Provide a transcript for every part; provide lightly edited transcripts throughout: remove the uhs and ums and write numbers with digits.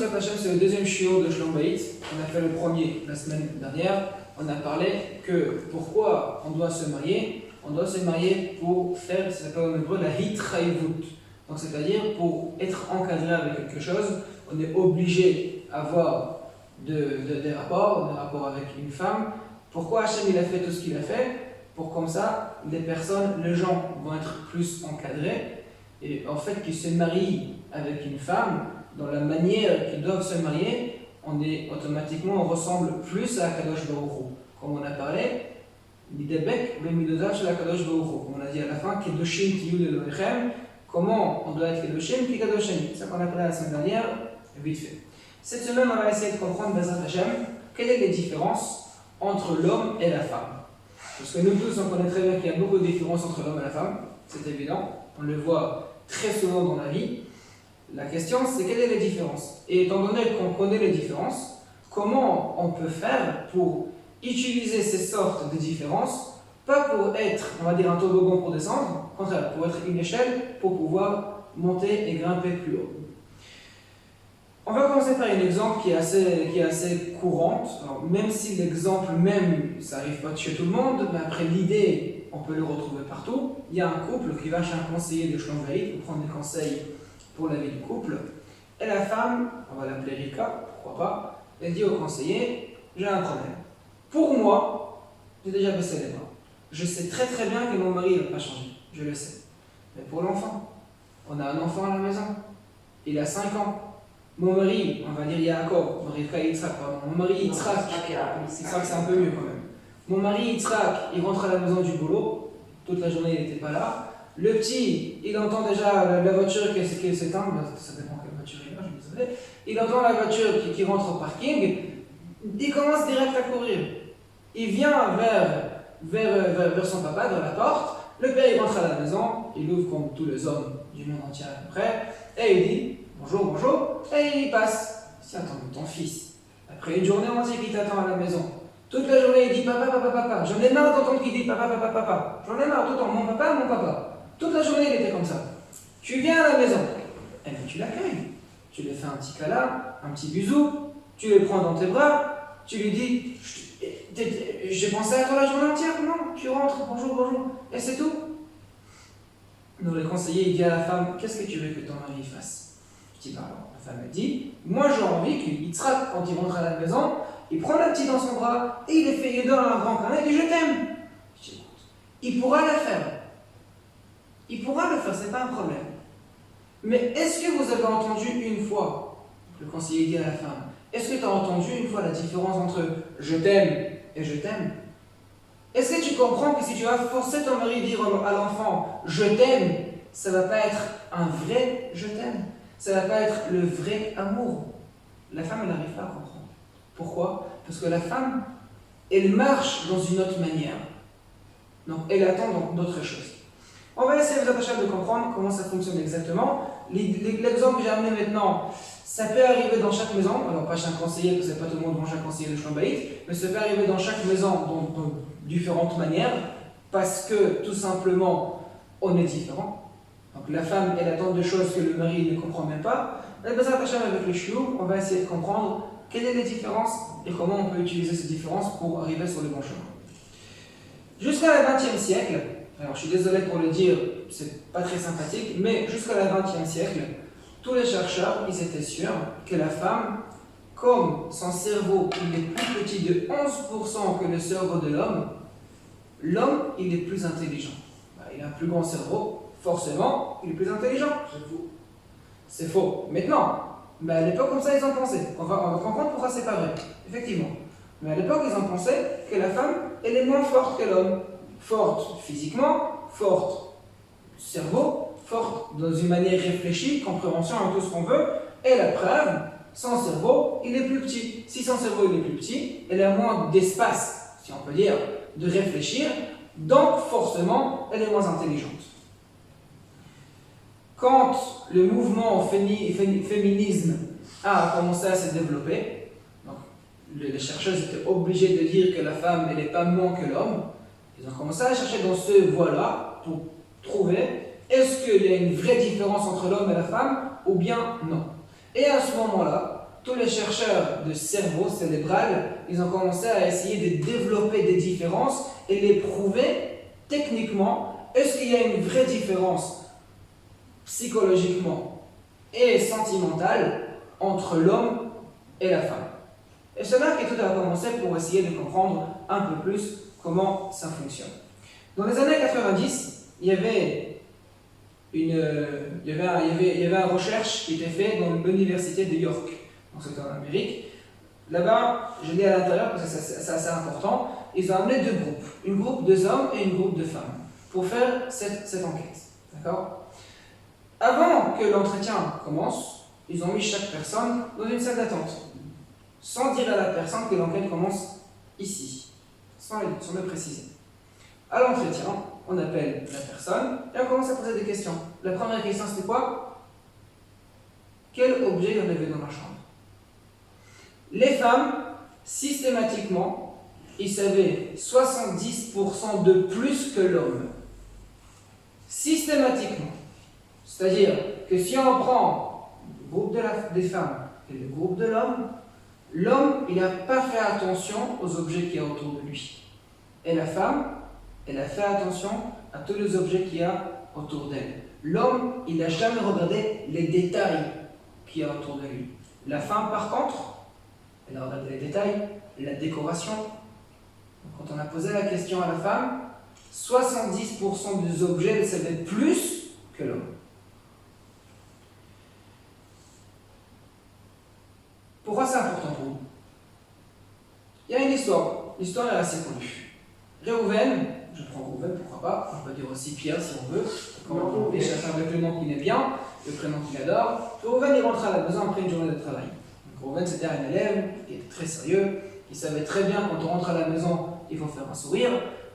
Bezrat Hashem, c'est le deuxième shiur de Shalom Bayit. On a fait le premier la semaine dernière. On a parlé que pourquoi on doit se marier. On doit se marier pour faire, ça s'appelle en hébreu, la hitrayvut. Donc c'est-à-dire pour être encadré avec quelque chose, on est obligé d'avoir des rapports avec une femme. Pourquoi Hachem il a fait tout ce qu'il a fait? Pour comme ça, les gens vont être plus encadrés. Et en fait, qu'ils se marient avec une femme, dans la manière qu'ils doivent se marier, on ressemble plus à Kadosh Baruch Hu. Comme on a parlé, Midebek b'midodah shel Kadosh Baruch Hu. Comme on a dit à la fin, Kedoshim tiyud Elohechem. Comment on doit être Kedoshim ki Kadoshim. C'est ça qu'on a parlé la semaine dernière, vite fait. Cette semaine, on va essayer de comprendre, Bezrat Hashem, quelles sont les différences entre l'homme et la femme. Parce que nous tous, on connaît très bien qu'il y a beaucoup de différences entre l'homme et la femme, c'est évident, on le voit très souvent dans la vie. La question, c'est quelles sont les différences? Et étant donné qu'on connaît les différences, comment on peut faire pour utiliser ces sortes de différences, pas pour être, on va dire, un toboggan pour descendre, au contraire, pour être une échelle pour pouvoir monter et grimper plus haut. On va commencer par un exemple qui est assez courante. Alors, même si l'exemple même, ça n'arrive pas chez tout le monde, mais après l'idée, on peut le retrouver partout. Il y a un couple qui va chez un conseiller de Shalom Bayit pour prendre des conseils pour la vie du couple. Et la femme, on va l'appeler Rika, pourquoi pas, elle dit au conseiller, j'ai un problème. Pour moi, j'ai déjà baissé les bras. Je sais très très bien que mon mari ne va pas changer, je le sais. Mais pour l'enfant, on a un enfant à la maison, il a 5 ans. Mon mari, on va dire Yaakov, mon mari Yitzhak, c'est un peu mieux quand même. Mon mari Yitzhak, il rentre à la maison du boulot, toute la journée il n'était pas là. Le petit, il entend déjà la voiture qui s'éteint, ça dépend quelle voiture il a, je suis désolé. Il entend la voiture qui rentre au parking, il commence direct à courir. Il vient vers son papa, vers la porte. Le père il rentre à la maison, il ouvre comme tous les hommes du monde entier à peu près, et il dit bonjour, bonjour, et il passe. C'est attends, ton fils, après une journée entière qui t'attend à la maison, toute la journée il dit papa, papa, papa. J'en ai marre d'entendre qu'il dit papa, papa, papa. J'en ai marre tout le temps, mon papa, mon papa. Toute la journée il était comme ça. Tu viens à la maison, et bien tu l'accueilles. Tu lui fais un petit câlin, un petit bisou, tu le prends dans tes bras, tu lui dis j'ai pensé à toi la journée entière, non? Tu rentres, bonjour, bonjour, et c'est tout. Donc le conseiller il dit à la femme, qu'est-ce que tu veux que ton mari fasse? Je dis, bah alors, la femme elle dit, moi j'ai envie qu'il Yitzhak, quand il rentre à la maison, il prend la petite dans son bras, et il donne un grand câlin, et il dit je t'aime. Je dis, il pourra le faire. Il pourra le faire, c'est pas un problème. Mais est-ce que vous avez entendu une fois, le conseiller dit à la femme, est-ce que tu as entendu une fois la différence entre je t'aime et je t'aime? Est-ce que tu comprends que si tu vas forcer ton mari à dire à l'enfant je t'aime, ça ne va pas être un vrai je t'aime, ça ne va pas être le vrai amour? La femme, elle n'arrive pas à comprendre. Pourquoi? Parce que la femme, elle marche dans une autre manière. Donc, elle attend d'autres choses. On va essayer de comprendre comment ça fonctionne exactement. L'exemple que j'ai amené maintenant, ça peut arriver dans chaque maison. Alors, pas chaque conseiller, parce que c'est pas tout le monde dans chaque conseiller de Shalom Bayit, mais ça peut arriver dans chaque maison dans différentes manières, parce que tout simplement, on est différent. Donc, la femme, elle attend des choses que le mari ne comprend même pas. Avec le shiur, on va essayer de comprendre quelles sont les différences et comment on peut utiliser ces différences pour arriver sur le bon chemin. Jusqu'à la 20e siècle, alors je suis désolé pour le dire, c'est pas très sympathique, mais jusqu'à la 20e siècle, tous les chercheurs, ils étaient sûrs que la femme, comme son cerveau il est plus petit de 11% que le cerveau de l'homme, il est plus intelligent. Il a un plus grand cerveau, forcément, il est plus intelligent. C'est faux. C'est faux. Maintenant, mais à l'époque, comme ça, ils en pensaient. On va comprendre pourquoi c'est pas vrai, effectivement. Mais à l'époque, ils en pensaient que la femme, elle est moins forte que l'homme. Forte physiquement, forte cerveau, forte dans une manière réfléchie, compréhension à tout ce qu'on veut. Et la preuve, son cerveau, il est plus petit. Si son cerveau il est plus petit, elle a moins d'espace, si on peut dire, de réfléchir. Donc, forcément, elle est moins intelligente. Quand le mouvement féminisme a commencé à se développer, donc les chercheurs étaient obligés de dire que la femme n'est pas moins que l'homme. Ils ont commencé à chercher dans ce voie-là pour trouver est-ce qu'il y a une vraie différence entre l'homme et la femme ou bien non. Et à ce moment-là, tous les chercheurs de cerveau cérébral, ils ont commencé à essayer de développer des différences et les prouver techniquement. Est-ce qu'il y a une vraie différence psychologiquement et sentimentale entre l'homme et la femme? Et c'est là que tout a commencé pour essayer de comprendre un peu plus comment ça fonctionne. Dans les années 90, il y avait une recherche qui était faite dans l'université de York, donc c'était en Amérique. Là-bas, je lis à l'intérieur parce que c'est assez important, ils ont amené deux groupes, une groupe de hommes et une groupe de femmes, pour faire cette enquête. D'accord? Avant que l'entretien commence, ils ont mis chaque personne dans une salle d'attente, sans dire à la personne que l'enquête commence ici, sans le préciser. À l'entretien, on appelle la personne et on commence à poser des questions. La première question, c'était quoi? Quel objet il y en avait dans la chambre? Les femmes, systématiquement, ils savaient 70% de plus que l'homme. Systématiquement. C'est-à-dire que si on prend le groupe des femmes et le groupe de l'homme, l'homme, il n'a pas fait attention aux objets qu'il y a autour de lui. Et la femme, elle a fait attention à tous les objets qu'il y a autour d'elle. L'homme, il n'a jamais regardé les détails qu'il y a autour de lui. La femme, par contre, elle a regardé les détails, la décoration. Quand on a posé la question à la femme, 70% des objets, elle savait plus que l'homme. Pourquoi c'est important pour nous? Il y a une histoire. L'histoire est assez connue. Réhouven, je prends Réhouven, pourquoi pas, on peut dire aussi Pierre si on veut, chacun avec le nom qu'il aime bien, le prénom qu'il adore. Réhouven, il rentre à la maison après une journée de travail. Réhouven, c'était un élève qui était très sérieux, il savait très bien quand on rentre à la maison, il faut faire un sourire.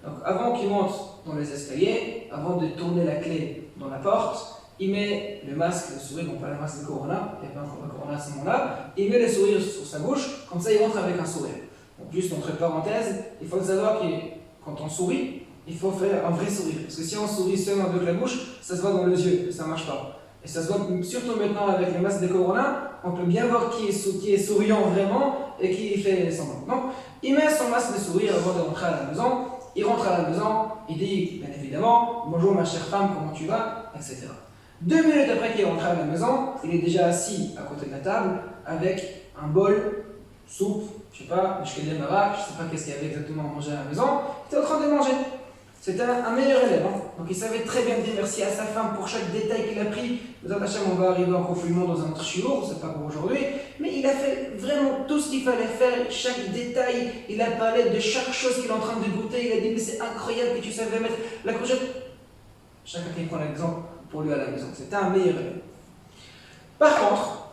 Donc avant qu'il monte dans les escaliers, avant de tourner la clé dans la porte, il met le masque, le sourire, non pas le masque de Corona, il n'y a pas encore de Corona à ce moment-là, il met le sourire sur sa bouche, comme ça il rentre avec un sourire. Donc, juste entre parenthèses, il faut savoir que quand on sourit, il faut faire un vrai sourire. Parce que si on sourit seulement avec la bouche, ça se voit dans les yeux, ça ne marche pas. Et ça se voit surtout maintenant avec le masque de Corona, on peut bien voir qui est souriant vraiment et qui fait semblant. Donc, il met son masque de sourire avant de rentrer à la maison, il rentre à la maison, il dit bien évidemment « Bonjour ma chère femme, comment tu vas ?» etc. 2 minutes après qu'il est rentré à la maison, il est déjà assis à côté de la table avec un bol, soupe, je ne sais pas, des marak, je ne sais pas qu'est-ce qu'il y avait exactement à manger à la maison, il était en train de manger. C'était un meilleur élève, hein. Donc il savait très bien dire merci à sa femme pour chaque détail qu'il a pris. Nous on va arriver en confinement dans un autre chiour, c'est pas pour aujourd'hui, mais il a fait vraiment tout ce qu'il fallait faire, chaque détail, il a parlé de chaque chose qu'il est en train de goûter, il a dit mais c'est incroyable que tu savais mettre la courgette. Chacun qui prend l'exemple pour lui à la maison, c'était un meilleur élève. Par contre,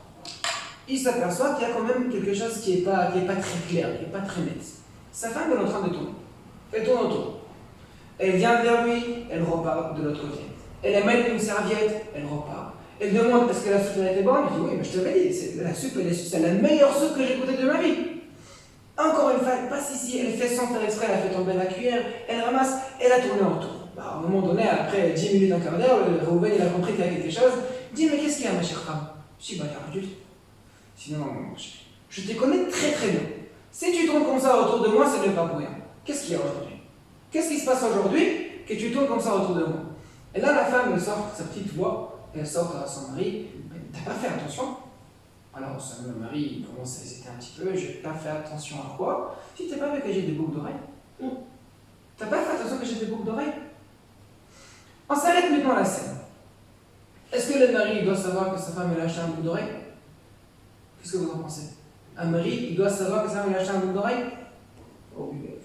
il s'aperçoit qu'il y a quand même quelque chose qui n'est pas très clair, qui n'est pas très net. Sa femme est en train de tourner, elle tourne autour. Elle vient vers lui, elle repart de l'autre côté. Elle amène une serviette, elle repart. Elle demande est-ce que la soupe était bonne? Il dit oui, mais je te l'ai dit, la soupe, c'est la meilleure soupe que j'ai goûtée de ma vie. Encore une fois, elle passe ici, elle fait sans faire exprès, elle a fait tomber la cuillère, elle ramasse, elle a tourné autour. À un moment donné, après 10 minutes, un quart d'heure, Réhouven il a compris qu'il y a quelque chose. Il dit mais qu'est-ce qu'il y a ma chère femme? Je dis bah il n'y a rien du tout. Sinon, je te connais très très bien. Si tu tournes comme ça autour de moi, ce n'est pas pour rien. Qu'est-ce qu'il y a aujourd'hui? Qu'est-ce qui se passe aujourd'hui que tu tournes comme ça autour de moi? Et là, la femme, elle sort sa petite voix, elle sort à son mari. Mais t'as pas fait attention? Alors, le mari commence à hésiter un petit peu. J'ai pas fait attention à quoi? Si t'as pas vu que j'ai des boucles d'oreilles? T'as pas fait attention que j'ai des boucles d'oreilles? On s'arrête maintenant à la scène. Est-ce que le mari doit savoir que sa femme elle a acheté un boucle d'oreille? Qu'est-ce que vous en pensez? Un mari, il doit savoir que sa femme elle a acheté un boucle d'oreille?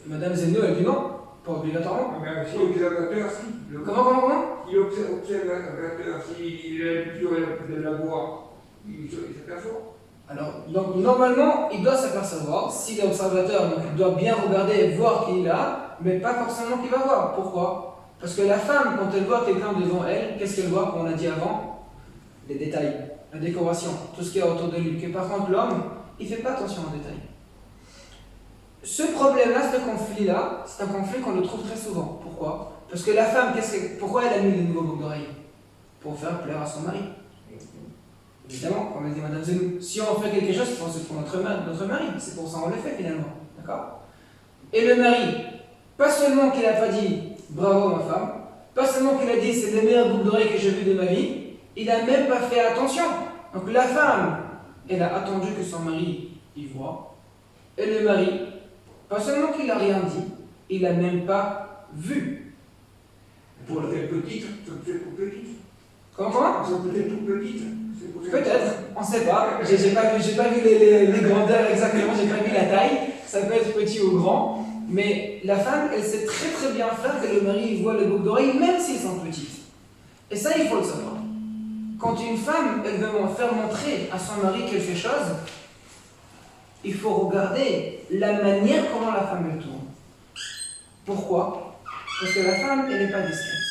Madame Zeno, elle dit non. Pas obligatoirement. Mais si l'observateur, si. Comment Il observe l'observateur, s'il a l'habitude de la voir, il s'aperçoit. Alors, donc, normalement, il doit s'apercevoir. Si l'observateur, donc, il doit bien regarder et voir qui il a, mais pas forcément qu'il va voir. Pourquoi? Parce que la femme, quand elle voit quelqu'un devant elle, qu'est-ce qu'elle voit, comme on a dit avant? Les détails, la décoration, tout ce qu'il y a autour de lui. Que par contre, l'homme, il ne fait pas attention aux détails. Ce problème-là, ce conflit-là, c'est un conflit qu'on le trouve très souvent. Pourquoi? Parce que la femme, pourquoi elle a mis les nouveaux boucles d'oreilles? Pour faire plaire à son mari. Évidemment, comme l'a dit Madame Zenou, si on fait quelque chose, c'est pour notre mari, c'est pour ça qu'on le fait finalement. D'accord? Et le mari, pas seulement qu'il n'a pas dit bravo ma femme, pas seulement qu'il a dit c'est les meilleures boucles d'oreilles que j'ai vues de ma vie, il n'a même pas fait attention. Donc la femme, elle a attendu que son mari y voit, et le mari, pas seulement qu'il n'a rien dit, il n'a même pas vu. Pour la petite, ça peut être pour petite. Comment? Ça peut être tout petite. Peut-être, on ne sait pas. J'ai pas vu les grandeurs exactement, j'ai pas vu la taille. Ça peut être petit ou grand. Mais la femme, elle sait très très bien faire que le mari voit les boucles d'oreilles, même s'ils sont petites. Et ça, il faut le savoir. Quand une femme, elle veut faire montrer à son mari quelque chose, il faut regarder la manière comment la femme le tourne. Pourquoi? Parce que la femme, elle n'est pas discrète.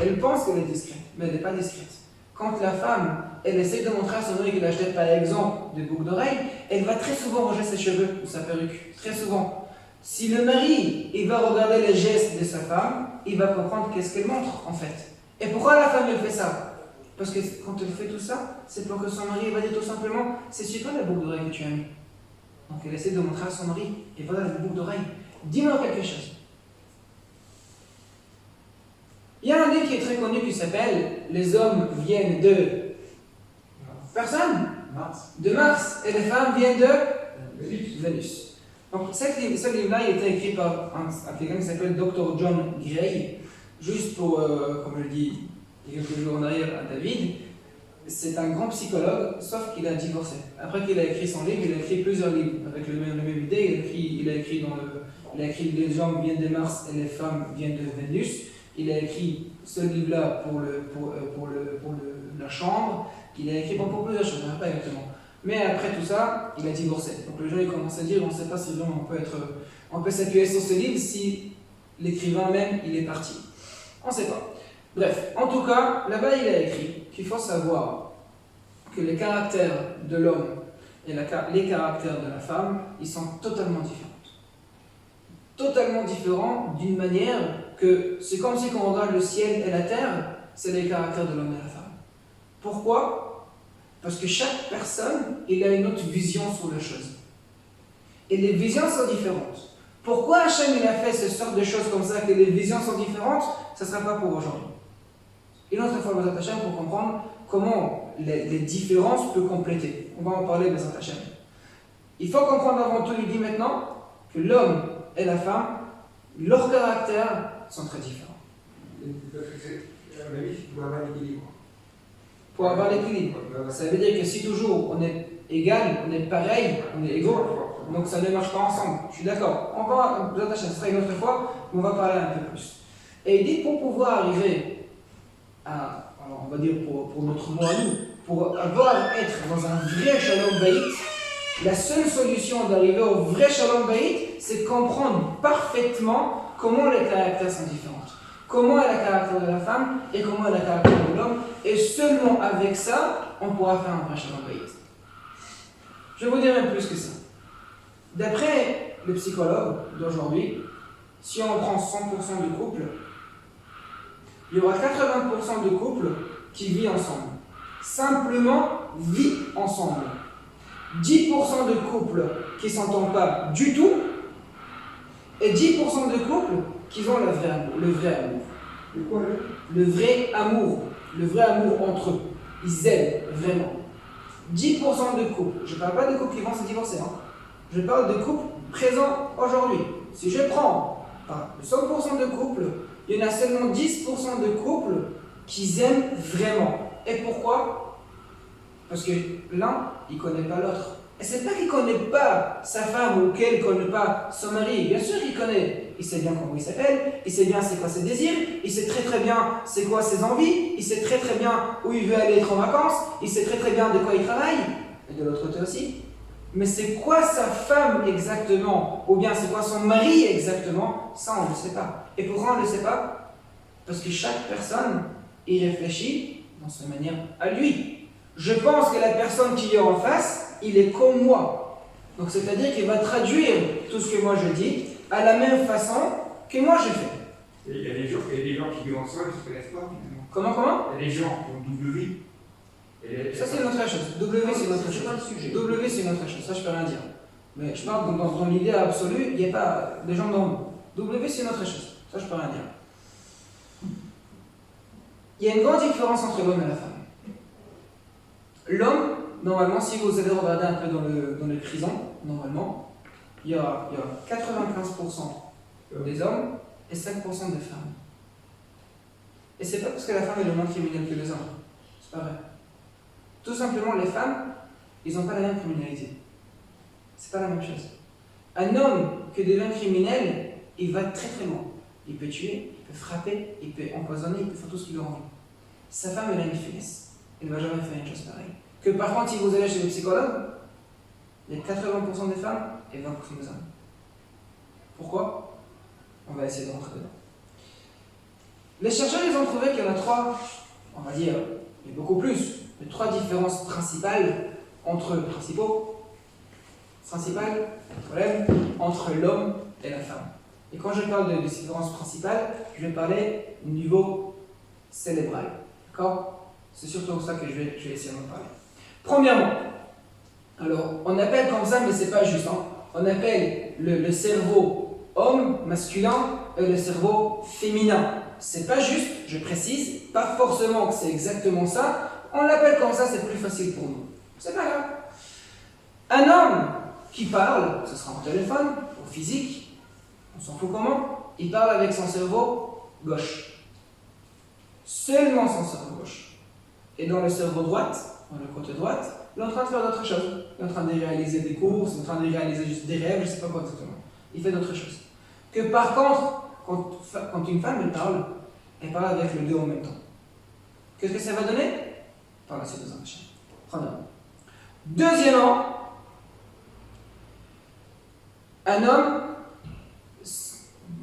Elle pense qu'elle est discrète, mais elle n'est pas discrète. Quand la femme, elle essaie de montrer à son mari qu'elle achète par exemple des boucles d'oreilles, elle va très souvent ranger ses cheveux ou sa perruque. Très souvent. Si le mari, il va regarder les gestes de sa femme, il va comprendre qu'est-ce qu'elle montre en fait. Et pourquoi la femme elle fait ça? Parce que quand elle fait tout ça, c'est pour que son mari va dire tout simplement, c'est super la boucle d'oreille que tu as mis. Donc elle essaie de montrer à son mari, et voilà la boucle d'oreille. Dis-moi quelque chose. Il y a un livre qui est très connu qui s'appelle Les hommes viennent de personne, de Mars, et les femmes viennent de Vénus. Donc ce livre-là il a été écrit par quelqu'un qui s'appelle Dr. John Gray, juste pour, comme je dis il y a quelques jours en arrière à David, c'est un grand psychologue, sauf qu'il a divorcé. Après qu'il a écrit son livre, il a écrit plusieurs livres avec la même idée. Il a écrit Les hommes viennent de Mars et les femmes viennent de Vénus. Il a écrit ce livre-là pour la chambre. Il a écrit pour plusieurs choses, je ne sais pas exactement. Mais après tout ça, il a divorcé. Donc les gens ils commencent à dire, on ne sait pas si vraiment on peut s'appuyer sur ce livre si l'écrivain même il est parti. On ne sait pas. Bref, en tout cas, là-bas il a écrit qu'il faut savoir que les caractères de l'homme et les caractères de la femme, ils sont totalement différents. Totalement différents d'une manière que c'est comme si quand on regarde le ciel et la terre, c'est les caractères de l'homme et de la femme. Pourquoi? Parce que chaque personne, il a une autre vision sur les choses. Et les visions sont différentes. Pourquoi Hachem il a fait ce sorte de choses comme ça, que les visions sont différentes? Ça ne sera pas pour aujourd'hui. Une autre fois, Bezat Hachem, pour comprendre comment les différences peuvent compléter. On va en parler, Bezat Hachem. Il faut comprendre avant tout, il dit maintenant, que l'homme et la femme, leurs caractères sont très différents. Pour avoir l'équilibre. Pour avoir l'équilibre. Ça veut dire que si toujours on est égal, on est pareil, on est égaux, donc ça ne marche pas ensemble. Je suis d'accord. On va, ce sera une autre fois, mais on va parler un peu plus. Et il dit pour pouvoir arriver à, alors on va dire pour notre mot à nous, pour être dans un vrai Shalom Bayit, la seule solution d'arriver au vrai Shalom Bayit, c'est de comprendre parfaitement comment les caractères sont différents. Comment est le caractère de la femme et comment est le caractère de l'homme. Et seulement avec ça, on pourra faire un vrai Shalom Bayit. Je vais vous dire même plus que ça. D'après le psychologue d'aujourd'hui, si on prend 100% de couples, il y aura 80% de couples qui vivent ensemble. Simplement vivent ensemble. 10% de couples qui ne s'entendent pas du tout et 10% de couples qui ont le vrai amour. Le vrai amour. Le vrai amour entre eux. Ils aiment vraiment. 10% de couples. Je ne parle pas de couples qui vont se divorcer. Je parle de couples présents aujourd'hui. Si je prends 100% de couples, il y en a seulement 10% de couples qui aiment vraiment. Et pourquoi? Parce que l'un, il ne connaît pas l'autre. Et c'est pas qu'il ne connaît pas sa femme ou qu'elle ne connaît pas son mari. Bien sûr qu'il connaît. Il sait bien comment il s'appelle, il sait bien c'est quoi ses désirs, il sait très très bien c'est quoi ses envies, il sait très très bien où il veut aller être en vacances, il sait très très bien de quoi il travaille, et de l'autre côté aussi. Mais c'est quoi sa femme exactement, ou bien c'est quoi son mari exactement, ça on ne le sait pas. Et pourquoi on ne le sait pas? Parce que chaque personne y réfléchit dans sa manière à lui. Je pense que la personne qui est en face, il est comme moi. Donc c'est-à-dire qu'il va traduire tout ce que moi je dis à la même façon que moi je fais. Et il y a des gens qui vivent ensemble qui ne se connaissent pas finalement. Comment? Il y a des gens qui ont double vie. Ça, c'est une autre chose. W, c'est une autre chose. C'est pas le sujet. W, c'est une autre chose. Ça, je peux rien dire. Mais je parle dans l'idée absolue, il n'y a pas de gens normaux. W, c'est une autre chose. Ça, je peux rien dire. Il y a une grande différence entre l'homme et la femme. L'homme, normalement, si vous allez regarder un peu dans les prisons, normalement, il y a 95% des hommes et 5% des femmes. Et c'est pas parce que la femme est le moins criminelle que les hommes. C'est pas vrai. Tout simplement, les femmes, ils n'ont pas la même criminalité. C'est pas la même chose. Un homme qui devient criminel, il va très très loin. Il peut tuer, il peut frapper, il peut empoisonner, il peut faire tout ce qu'il a envie. Sa femme, elle a une finesse. Elle ne va jamais faire une chose pareille. Que par contre, si vous allez chez le psychologue, il y a 80% des femmes et 20% des hommes. Pourquoi? On va essayer de rentrer dedans. Les chercheurs, ils ont trouvé qu'il y en a trois, on va dire, et beaucoup plus, mais trois différences principales entre entre l'homme et la femme. Et quand je parle de différences principales, je vais parler au niveau cérébral. D'accord? C'est surtout ça que je vais essayer de parler. Premièrement, alors on appelle comme ça, mais c'est pas juste. Hein. On appelle le cerveau homme masculin et le cerveau féminin. C'est pas juste, je précise, pas forcément que c'est exactement ça. On l'appelle comme ça, c'est plus facile pour nous. C'est pas grave. Un homme qui parle, ce sera en téléphone, au physique, on s'en fout comment, il parle avec son cerveau gauche. Seulement son cerveau gauche. Et dans le cerveau droite, dans le côté droite, il est en train de faire d'autres choses. Il est en train de réaliser des courses, il est en train de réaliser juste des rêves, je ne sais pas quoi exactement. Il fait d'autres choses. Que par contre, quand une femme elle parle avec les deux en même temps. Qu'est-ce que ça va donner? Par la suite des enchaînements. Premièrement. Deuxièmement, un homme,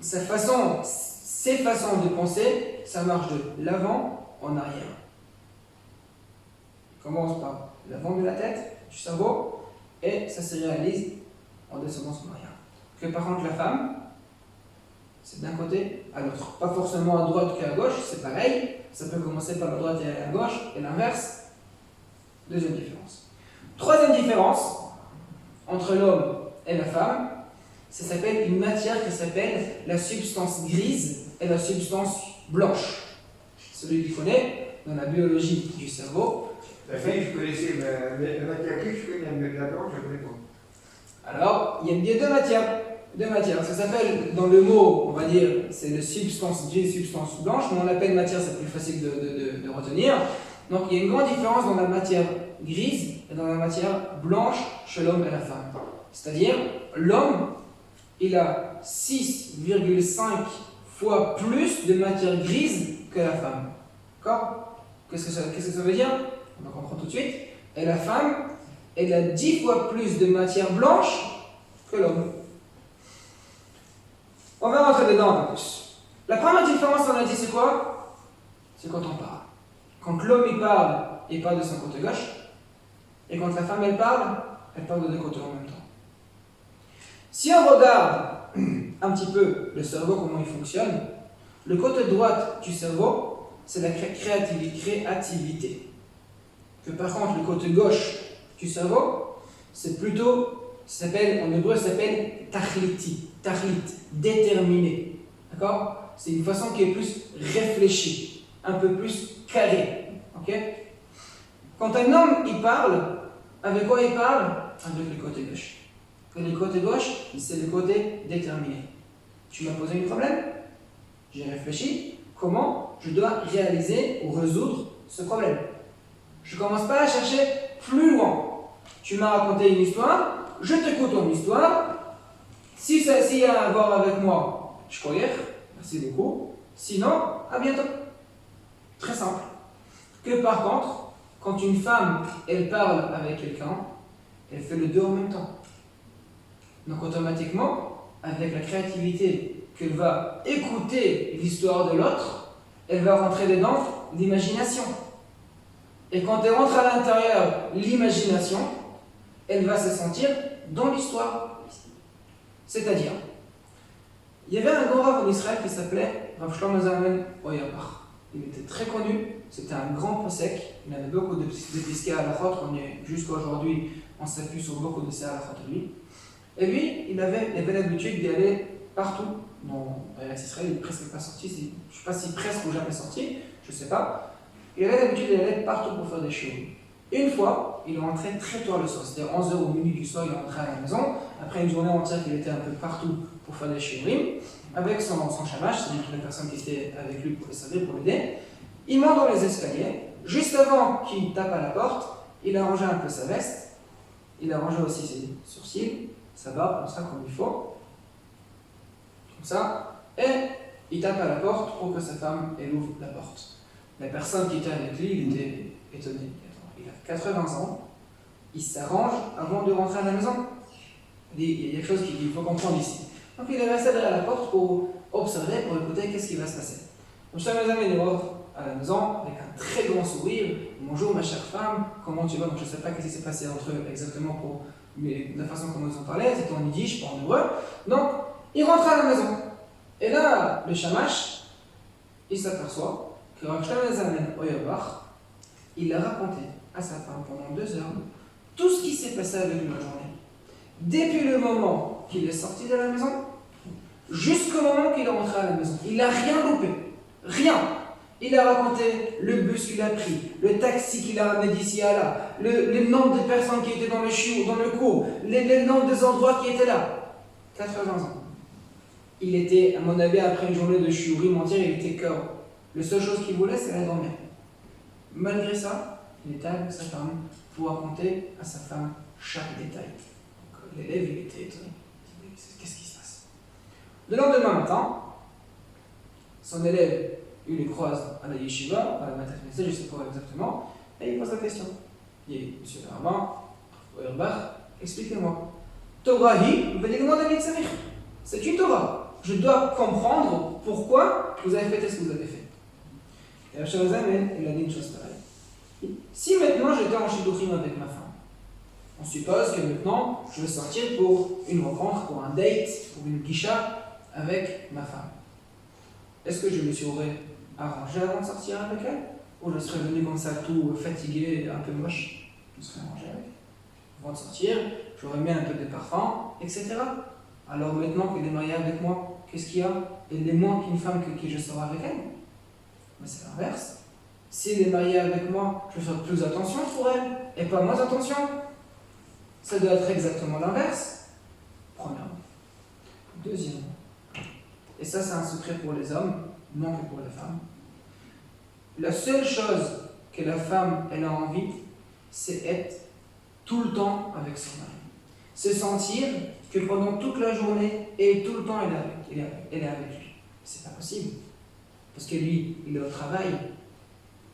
ses façons de penser, ça marche de l'avant en arrière. Il commence par l'avant de la tête, du cerveau, et ça se réalise en descendant en arrière. Que par contre la femme, c'est d'un côté à l'autre. Pas forcément à droite qu'à gauche, c'est pareil. Ça peut commencer par la droite et à la gauche, et l'inverse. Deuxième différence. Troisième différence entre l'homme et la femme, ça s'appelle une matière qui s'appelle la substance grise et la substance blanche. Celui qui connaît, dans la biologie du cerveau. La fille, je connaissais, mais la matière grise, je connais, mais la blanche, je ne connais pas. Alors, il y a deux matières. Ça s'appelle, dans le mot, on va dire, c'est le substance grise, substance blanche, mais on l'appelle matière, c'est plus facile de retenir. Donc, il y a une grande différence dans la matière grise et dans la matière blanche chez l'homme et la femme. C'est-à-dire, l'homme, il a 6,5 fois plus de matière grise que la femme. D'accord? Qu'est-ce que ça veut dire? On va comprendre tout de suite. Et la femme, elle a 10 fois plus de matière blanche que l'homme. On va rentrer dedans un peu plus. La première différence, on a dit, c'est quoi? C'est quand on parle. Quand l'homme il parle de son côté gauche. Et quand la femme elle parle de deux côtés en même temps. Si on regarde un petit peu le cerveau, comment il fonctionne, le côté droit du cerveau, c'est la créativité. Que par contre, le côté gauche du cerveau, c'est plutôt, en hébreu, ça s'appelle tachlit, déterminé. D'accord? C'est une façon qui est plus réfléchie, un peu plus carrée. Ok? Quand un homme, il parle, avec quoi il parle? Avec le côté gauche. Et le côté gauche, c'est le côté déterminé. Tu m'as posé un problème? J'ai réfléchi. Comment je dois réaliser ou résoudre ce problème? Je ne commence pas à chercher plus loin. Tu m'as raconté une histoire, je t'écoute ton histoire. Si ça a à voir avec moi, je crois, merci beaucoup. Sinon, à bientôt. Très simple. Que par contre, quand une femme, elle parle avec quelqu'un, elle fait les deux en même temps. Donc automatiquement, avec la créativité qu'elle va écouter l'histoire de l'autre, elle va rentrer dedans l'imagination. Et quand elle rentre à l'intérieur l'imagination, elle va se sentir dans l'histoire. C'est-à-dire, il y avait un grand rav en Israël qui s'appelait Rav Shlomo Zalman Auerbach. il était très connu, c'était un grand posek, il avait beaucoup de pisquets à la faute, jusqu'à aujourd'hui, on s'appuie sur beaucoup de ces à la faute de lui. Et lui, il avait l'habitude d'y aller partout dans Israël, il n'est presque pas sorti, je ne sais pas si presque ou jamais sorti, je ne sais pas. Il avait l'habitude d'y aller partout pour faire des shiurim. Une fois, il est rentré très tôt le soir, c'était 11h au minuit du soir, il est rentré à la maison, après une journée entière qu'il était un peu partout pour faire des shiurim, avec son shamash, c'est-à-dire toutes les personnes qui étaient avec lui pour le servir, pour l'aider. Il monte dans les escaliers, juste avant qu'il tape à la porte, il a rangé un peu sa veste, il a rangé aussi ses sourcils, sa barbe, comme ça, comme il faut, comme ça, et il tape à la porte pour que sa femme elle ouvre la porte. La personne qui était avec lui, il était étonné. Il a 80 ans, il s'arrange avant de rentrer à la maison. Il y a quelque chose qu'il faut comprendre ici. Donc il est resté derrière la porte pour observer, pour écouter qu'est-ce qui va se passer. Donc je mes amis, il rentre à la maison avec un très grand sourire. Bonjour ma chère femme, comment tu vas? Donc je ne sais pas ce qui s'est passé entre eux exactement mais la façon dont ils ont parlé, c'était en yiddish, pas en hébreu. Donc il rentre à la maison. Et là, le shamash, il s'aperçoit que Rav Shlomo Zalman Auerbach, il a raconté à sa femme pendant 2 heures tout ce qui s'est passé avec lui la journée. Depuis le moment qu'il est sorti de la maison, jusqu'au moment qu'il est rentré à la maison. Il n'a rien loupé. Rien. Il a raconté le bus qu'il a pris, le taxi qu'il a ramené d'ici à là, le nombre de personnes qui étaient dans le chiot, dans le cours, le nombre des endroits qui étaient là. 80 ans. Il était, à mon avis, après une journée de shiurim entière, il était KO. La seule chose qu'il voulait, c'est aller dormir. Malgré ça, il était avec sa femme pour raconter à sa femme chaque détail. Donc, l'élève, il était étonné. Qu'est-ce qui se passe? Le lendemain matin, son élève, il les croise à la yeshiva, à la maternité, je ne sais pas exactement, et il pose la question. Il dit, monsieur le rabbin, Auerbach, expliquez-moi. Torahi, c'est une Torah. Je dois comprendre pourquoi vous avez fait ce que vous avez fait. Et Rav Shlomo Zalman, il a dit une chose pareille. Si maintenant j'étais en shidduchim avec ma femme, on suppose que maintenant je vais sortir pour une rencontre, pour un date, pour une gisha avec ma femme. Est-ce que je me serais arrangé avant de sortir avec elle? Ou je serais venu comme ça tout fatigué, un peu moche? Je me serais arrangé avec elle. Avant de sortir, j'aurais mis un peu de parfum, etc. Alors maintenant qu'elle est mariée avec moi, qu'est-ce qu'il y a? Elle est moins qu'une femme que qui je sors avec elle. Mais c'est l'inverse. Si elle est mariée avec moi, je vais faire plus attention pour elle, et pas moins attention. Ça doit être exactement l'inverse. Premièrement. Deuxièmement. Et ça, c'est un secret pour les hommes, non que pour les femmes. La seule chose que la femme elle a envie, c'est être tout le temps avec son mari. Se sentir que pendant toute la journée et tout le temps elle est avec lui. C'est pas possible. Parce que lui, il est au travail,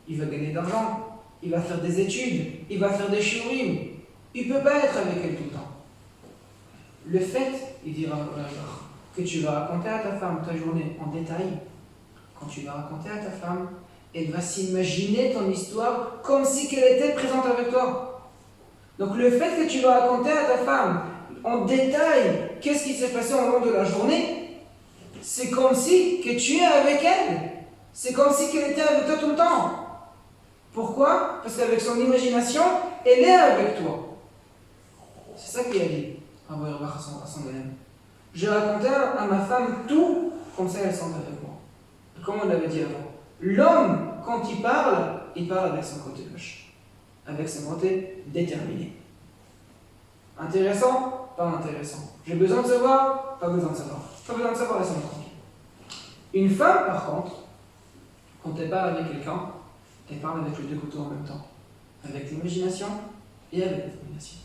il va gagner de l'argent, il va faire des études, il va faire des shiurim. Il ne peut pas être avec elle tout le temps. Le fait, il dira que tu vas raconter à ta femme ta journée en détail, quand tu vas raconter à ta femme, elle va s'imaginer ton histoire comme si elle était présente avec toi. Donc le fait que tu vas raconter à ta femme en détail qu'est-ce qui s'est passé au long de la journée, c'est comme si que tu es avec elle. C'est comme si qu'elle était avec toi tout le temps. Pourquoi? Parce qu'avec son imagination, elle est avec toi. C'est ça qu'il a dit à son élève. J'ai raconté à ma femme tout, comme ça elle sent avec moi. Comme on l'avait dit avant. L'homme, quand il parle avec son côté gauche. Avec son côté déterminé. Intéressant? Pas intéressant. J'ai besoin de savoir? Pas besoin de savoir. Pas besoin de savoir, laisse-moi tranquille. Une femme, par contre, quand elle parle avec quelqu'un, elle parle avec les deux couteaux en même temps. Avec l'imagination et avec la détermination.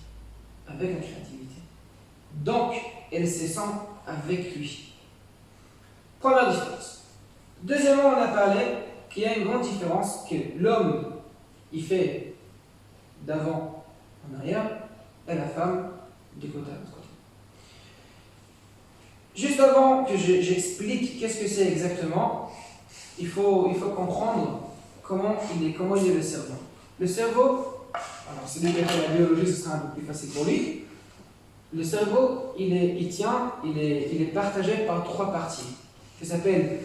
Avec la créativité. Donc, elle se sent avec lui. Première différence. Deuxièmement, on a parlé qu'il y a une grande différence que l'homme, il fait d'avant en arrière, et la femme du côté à l'autre côté. Juste avant que j'explique qu'est-ce que c'est exactement, il faut comprendre comment il est le cerveau. Le cerveau, alors celui qui a fait la biologie, ce sera un peu plus facile pour lui. Le cerveau, il est partagé par 3 parties, qui s'appellent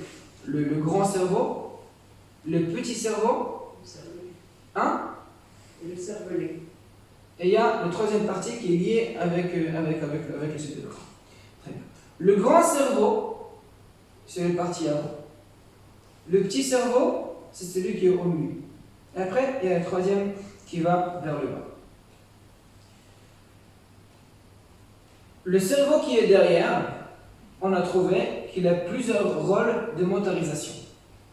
le grand cerveau, le petit cerveau, Le cervelet. hein, Et le cervelet. et il y a la troisième partie qui est liée avec le cerveau. Très bien. Le grand cerveau, c'est la partie avant. Le petit cerveau, c'est celui qui est au milieu. Et après, il y a la troisième qui va vers le bas. Le cerveau qui est derrière, on a trouvé qu'il a plusieurs rôles de motorisation.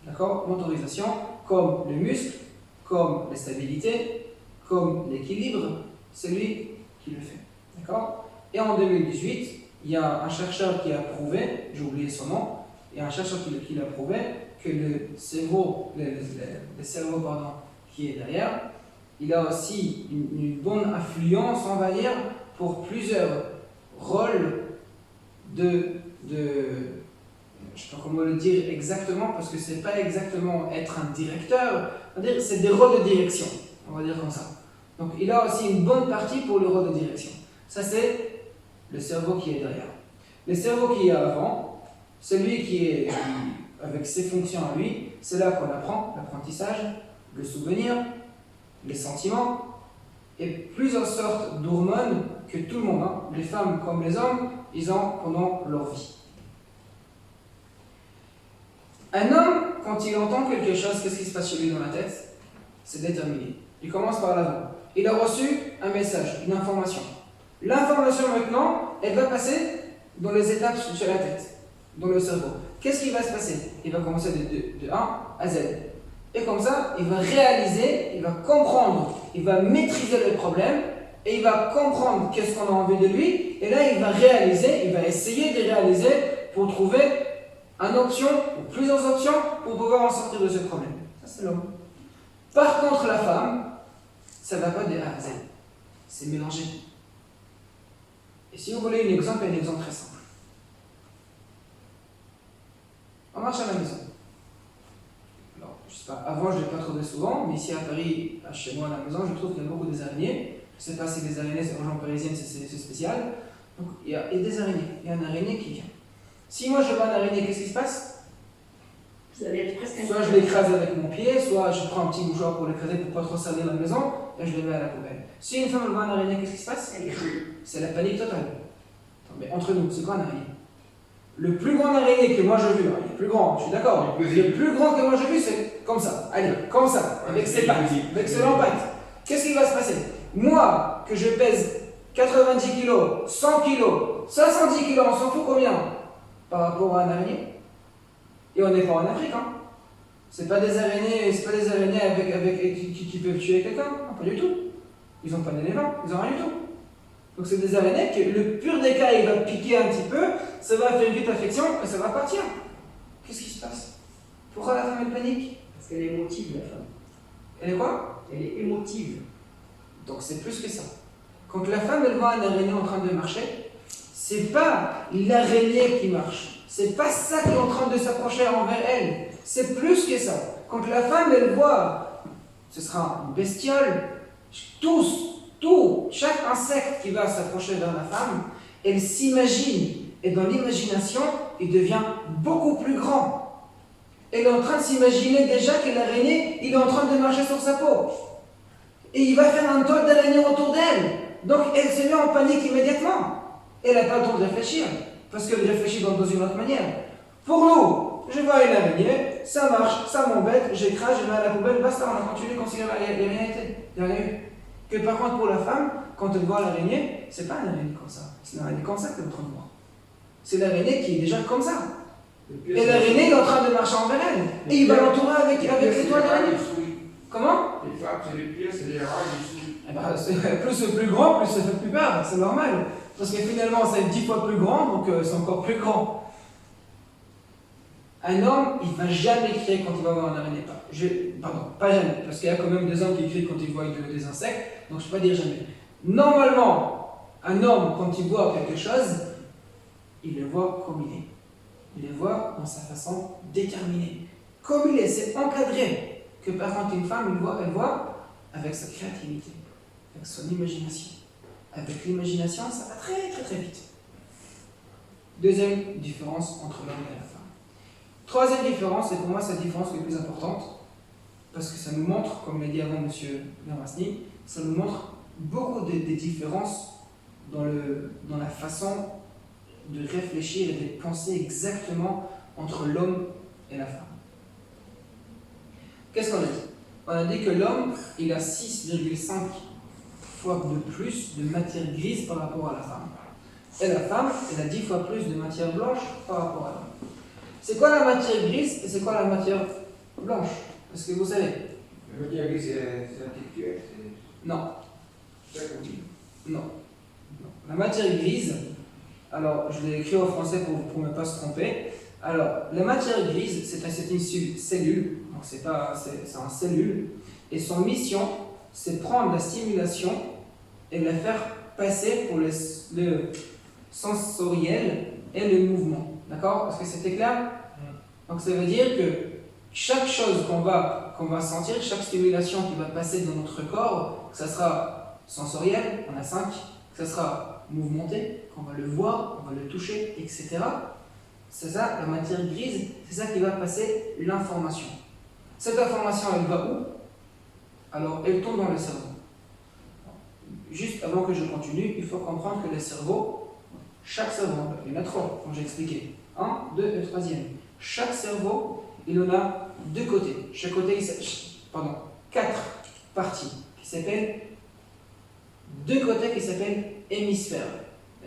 D'accord? Motorisation comme le muscle, comme la stabilité, comme l'équilibre, c'est lui qui le fait. D'accord? Et en 2018, il y a un chercheur qui a prouvé, j'ai oublié son nom, il y a un chercheur qui a prouvé que le cerveau qui est derrière, il a aussi une bonne influence, on va dire, pour plusieurs rôles je ne sais pas comment le dire exactement, parce que c'est pas exactement être un directeur, on va dire c'est des rôles de direction, on va dire comme ça. Donc il a aussi une bonne partie pour le rôle de direction. Ça c'est le cerveau qui est derrière. Le cerveau qui est avant, celui qui est avec ses fonctions à lui, c'est là qu'on apprend l'apprentissage, le souvenir, les sentiments et plusieurs sortes d'hormones que tout le monde, hein, les femmes comme les hommes, ils ont pendant leur vie. Un homme, quand il entend quelque chose, qu'est-ce qui se passe chez lui dans la tête? C'est déterminé. Il commence par l'avant. Il a reçu un message, une information. L'information maintenant, elle va passer dans les étapes sur la tête, dans le cerveau. Qu'est-ce qui va se passer? Il va commencer de 1 à Z. Et comme ça, il va réaliser, il va comprendre, il va maîtriser le problème et il va comprendre qu'est-ce qu'on a envie de lui. Et là, il va réaliser, il va essayer de réaliser pour trouver une option ou plusieurs options pour pouvoir en sortir de ce problème. Ça, c'est l'homme. Par contre, la femme, ça ne va pas de A à Z. C'est mélangé. Et si vous voulez un exemple très simple. On marche à la maison. Alors, je sais pas, avant je ne l'ai pas trouvé souvent, mais ici à Paris, chez moi à la maison, je trouve qu'il y a beaucoup des araignées. Je ne sais pas si les araignées, en région parisienne, c'est spécial. Donc il y a des araignées. Il y a une araignée qui vient. Si moi je vois une araignée, qu'est-ce qui se passe? Vous allez être presque. Soit je l'écrase avec mon pied, soit je prends un petit mouchoir pour l'écraser pour ne pas trop salir la maison, et je le mets à la poubelle. Si une femme voit une araignée, qu'est-ce qui se passe? C'est la panique totale. Mais entre nous, c'est quoi une araignée? Le plus grand araignée que moi j'ai vu, il est plus grand, je suis d'accord, le plus grand que moi j'ai vu, c'est comme ça, allez, comme ça, avec ses pattes, avec ses longues pattes. Qu'est-ce qui va se passer? Moi, que je pèse 90 kg, 100 kg, 70 kg, on s'en fout combien par rapport à un araignée? Et on n'est pas en Afrique, hein. C'est pas des araignées, qui peuvent tuer quelqu'un, non, pas du tout. Ils n'ont pas d'éléments, ils n'ont rien du tout. Donc c'est des araignées que le pur des cas, il va piquer un petit peu, ça va faire une vite infection et ça va partir. Qu'est-ce qui se passe? Pourquoi la femme elle panique? Parce qu'elle est émotive, la femme. Elle est quoi? Elle est émotive. Donc c'est plus que ça. Quand la femme elle voit une araignée en train de marcher, c'est pas l'araignée qui marche. C'est pas ça qui est en train de s'approcher envers elle. C'est plus que ça. Quand la femme elle voit, ce sera une bestiole, chaque insecte qui va s'approcher vers la femme, elle s'imagine, et dans l'imagination, il devient beaucoup plus grand. Elle est en train de s'imaginer déjà que l'araignée, il est en train de marcher sur sa peau. Et il va faire un toile d'araignée autour d'elle. Donc elle se met en panique immédiatement. Elle n'a pas le temps de réfléchir, parce qu'elle réfléchit dans une autre manière. Pour nous, je vois une araignée, ça marche, ça m'embête, j'écrase, je mets à la poubelle, basta, on a continué comme s'il n'y avait rien été. Il n'y a rien eu. Que par contre pour la femme, quand elle voit l'araignée, c'est pas une araignée comme ça. C'est une araignée comme ça qu'elle est en train de voir. C'est l'araignée qui est déjà comme ça. Et l'araignée est en train de marcher envers elle. Et il va l'entourer avec les toiles d'araignée. Comment? Les femmes, c'est les pieds, c'est les rats, les souris. Eh ben, plus c'est plus grand, plus ça fait plus peur, c'est normal. Parce que finalement, c'est 10 fois plus grand, donc c'est encore plus grand. Un homme, il ne va jamais crier quand il va voir un araignée. Pas jamais, parce qu'il y a quand même des hommes qui crient quand ils voient des insectes, donc je ne peux pas dire jamais. Normalement, un homme, quand il voit quelque chose, il le voit comme il est. Il le voit dans sa façon déterminée. Comme il est, c'est encadré. Que par contre, une femme, elle voit avec sa créativité, avec son imagination. Avec l'imagination, ça va très très très vite. Deuxième différence entre l'homme et la femme. Troisième différence, et pour moi c'est la différence la plus importante, parce que ça nous montre, comme l'a dit avant M. Nermasni, ça nous montre beaucoup des différences dans la façon de réfléchir et de penser exactement entre l'homme et la femme. Qu'est-ce qu'on a dit? On a dit que l'homme, il a 6,5 fois de plus de matière grise par rapport à la femme. Et la femme, elle a 10 fois plus de matière blanche par rapport à l'homme. C'est quoi la matière grise et c'est quoi la matière blanche? Est-ce que vous savez? La matière grise, c'est intellectuel. Non. C'est ça qu'on dit. Non. La matière grise, alors je l'ai écrit en français pour ne pas se tromper. Alors, la matière grise, c'est une cellule, donc c'est un cellule, et son mission, c'est prendre la stimulation et la faire passer pour le sensoriel et le mouvement. D'accord? Est-ce que c'était clair? Donc ça veut dire que chaque chose qu'on va sentir, chaque stimulation qui va passer dans notre corps, que ça sera sensoriel, on a 5, que ça sera mouvementé, qu'on va le voir, on va le toucher, etc. C'est ça, la matière grise, c'est ça qui va passer l'information. Cette information, elle va où? Alors, elle tombe dans le cerveau. Juste avant que je continue, il faut comprendre que le cerveau, chaque cerveau, il y en a 3, comme j'ai expliqué. 1, 2 et 3e. Chaque cerveau, il en a 2 côtés. Chaque côté, 4 parties qui s'appellent 2 côtés qui s'appellent hémisphères.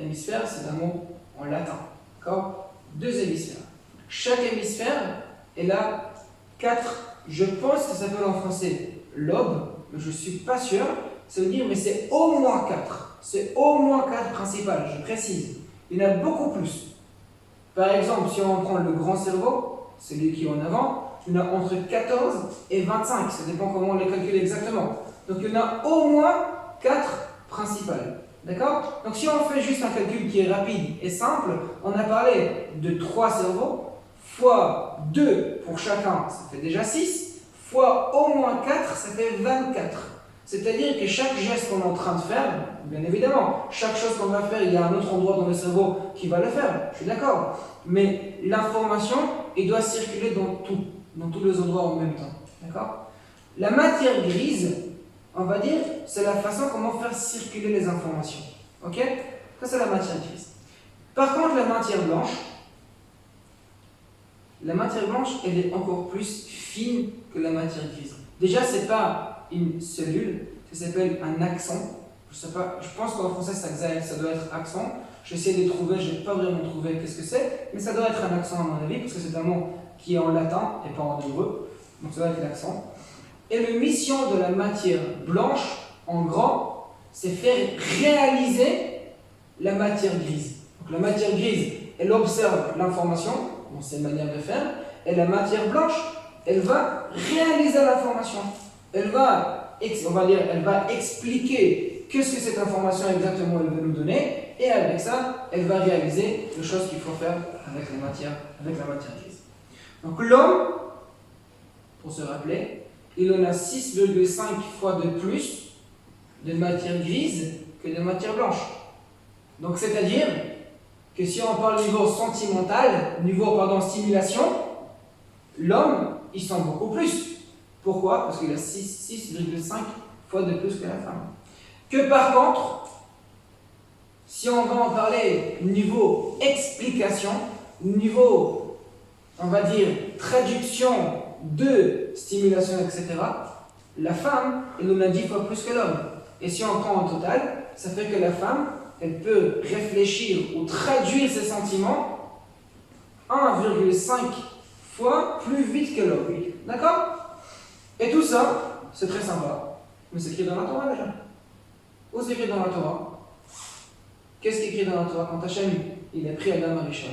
Hémisphère, c'est un mot en latin. D'accord? 2 hémisphères. Chaque hémisphère, elle a 4, je pense que ça s'appelle en français lobes, mais je ne suis pas sûr. Ça veut dire, mais c'est au moins 4. C'est au moins 4 principales, je précise. Il y en a beaucoup plus. Par exemple, si on prend le grand cerveau, celui qui est en avant, il y en a entre 14 et 25. Ça dépend comment on les calcule exactement. Donc il y en a au moins 4 principales. D'accord? Donc si on fait juste un calcul qui est rapide et simple, on a parlé de 3 cerveaux, fois 2 pour chacun, ça fait déjà 6, fois au moins 4, ça fait 24. C'est-à-dire que chaque geste qu'on est en train de faire, bien évidemment, chaque chose qu'on va faire, il y a un autre endroit dans le cerveau qui va le faire, je suis d'accord. Mais l'information, elle doit circuler dans tous les endroits en même temps. D'accord? La matière grise, on va dire, c'est la façon comment faire circuler les informations. Ok? Ça, c'est la matière grise. Par contre, la matière blanche, elle est encore plus fine que la matière grise. Déjà, ce n'est pas une cellule, ça s'appelle un accent. Je sais pas, je pense qu'en français, ça doit être accent. J'essaie de trouver, je n'ai pas vraiment trouvé qu'est-ce que c'est, mais ça doit être un accent à mon avis, parce que c'est un mot qui est en latin et pas en hébreu. Donc ça doit être l'accent. Et la mission de la matière blanche, en grand, c'est faire réaliser la matière grise. Donc la matière grise, elle observe l'information, bon, c'est une manière de faire, et la matière blanche, elle va réaliser l'information. Elle va expliquer qu'est-ce que cette information exactement elle veut nous donner, et avec ça, elle va réaliser les choses qu'il faut faire avec la matière grise. Donc l'homme, pour se rappeler, il en a 6,5 fois de plus de matière grise que de matière blanche. Donc c'est-à-dire que si on parle niveau sentimental, stimulation, l'homme, il sent beaucoup plus. Pourquoi? Parce qu'il a 6,5 fois de plus que la femme. Que par contre, si on va en parler niveau explication, niveau, on va dire, traduction de stimulation, etc., la femme, elle en a 10 fois plus que l'homme. Et si on prend en total, ça fait que la femme, elle peut réfléchir ou traduire ses sentiments 1,5 fois plus vite que l'homme. D'accord? Et tout ça, c'est très sympa. Mais c'est écrit dans la Torah déjà. Où c'est écrit dans la Torah? Qu'est-ce qui est écrit dans la Torah? Quand Hachem, il a pris Adam Arishon,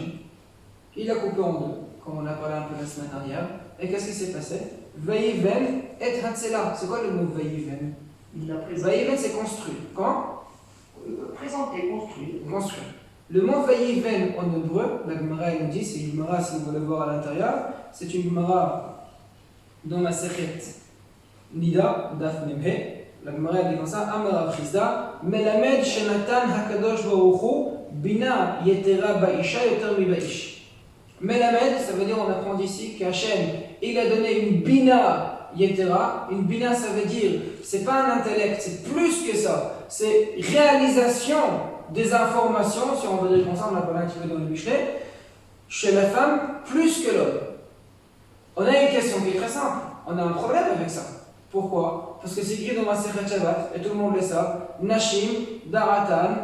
il a coupé en deux, comme on a parlé un peu la semaine dernière. Et qu'est-ce qui s'est passé? Vayiven et Hatzela. C'est quoi le mot Vayiven? Il l'a présenté. Vayiven, c'est construit. Comment? Présenté, construit. Construit. Le mot Vayiven en hébreu, la Gemara nous dit, c'est une Gemara, si vous voulez voir à l'intérieur, c'est une Gemara dans la Sechet Nida, Daf Memhe. La Gemara dit comme ça, Amar Abchizda, Melamed Shenatan Hakadosh Baruchu, Bina Yetera Baisha Yoter Mi Baish. Melamed, ça veut dire, on apprend d'ici qu'Hachem, il a donné une Bina yetera. Une bina, ça veut dire, c'est pas un intellect, c'est plus que ça. C'est réalisation des informations, si on veut dire comme ça, on l'a parlé un petit peu dans le Michelet, chez la femme plus que l'homme. On a une question qui est très simple. On a un problème avec ça. Pourquoi? Parce que c'est écrit dans Masechet Shabbat, et tout le monde le sait, Nashim, Daratan,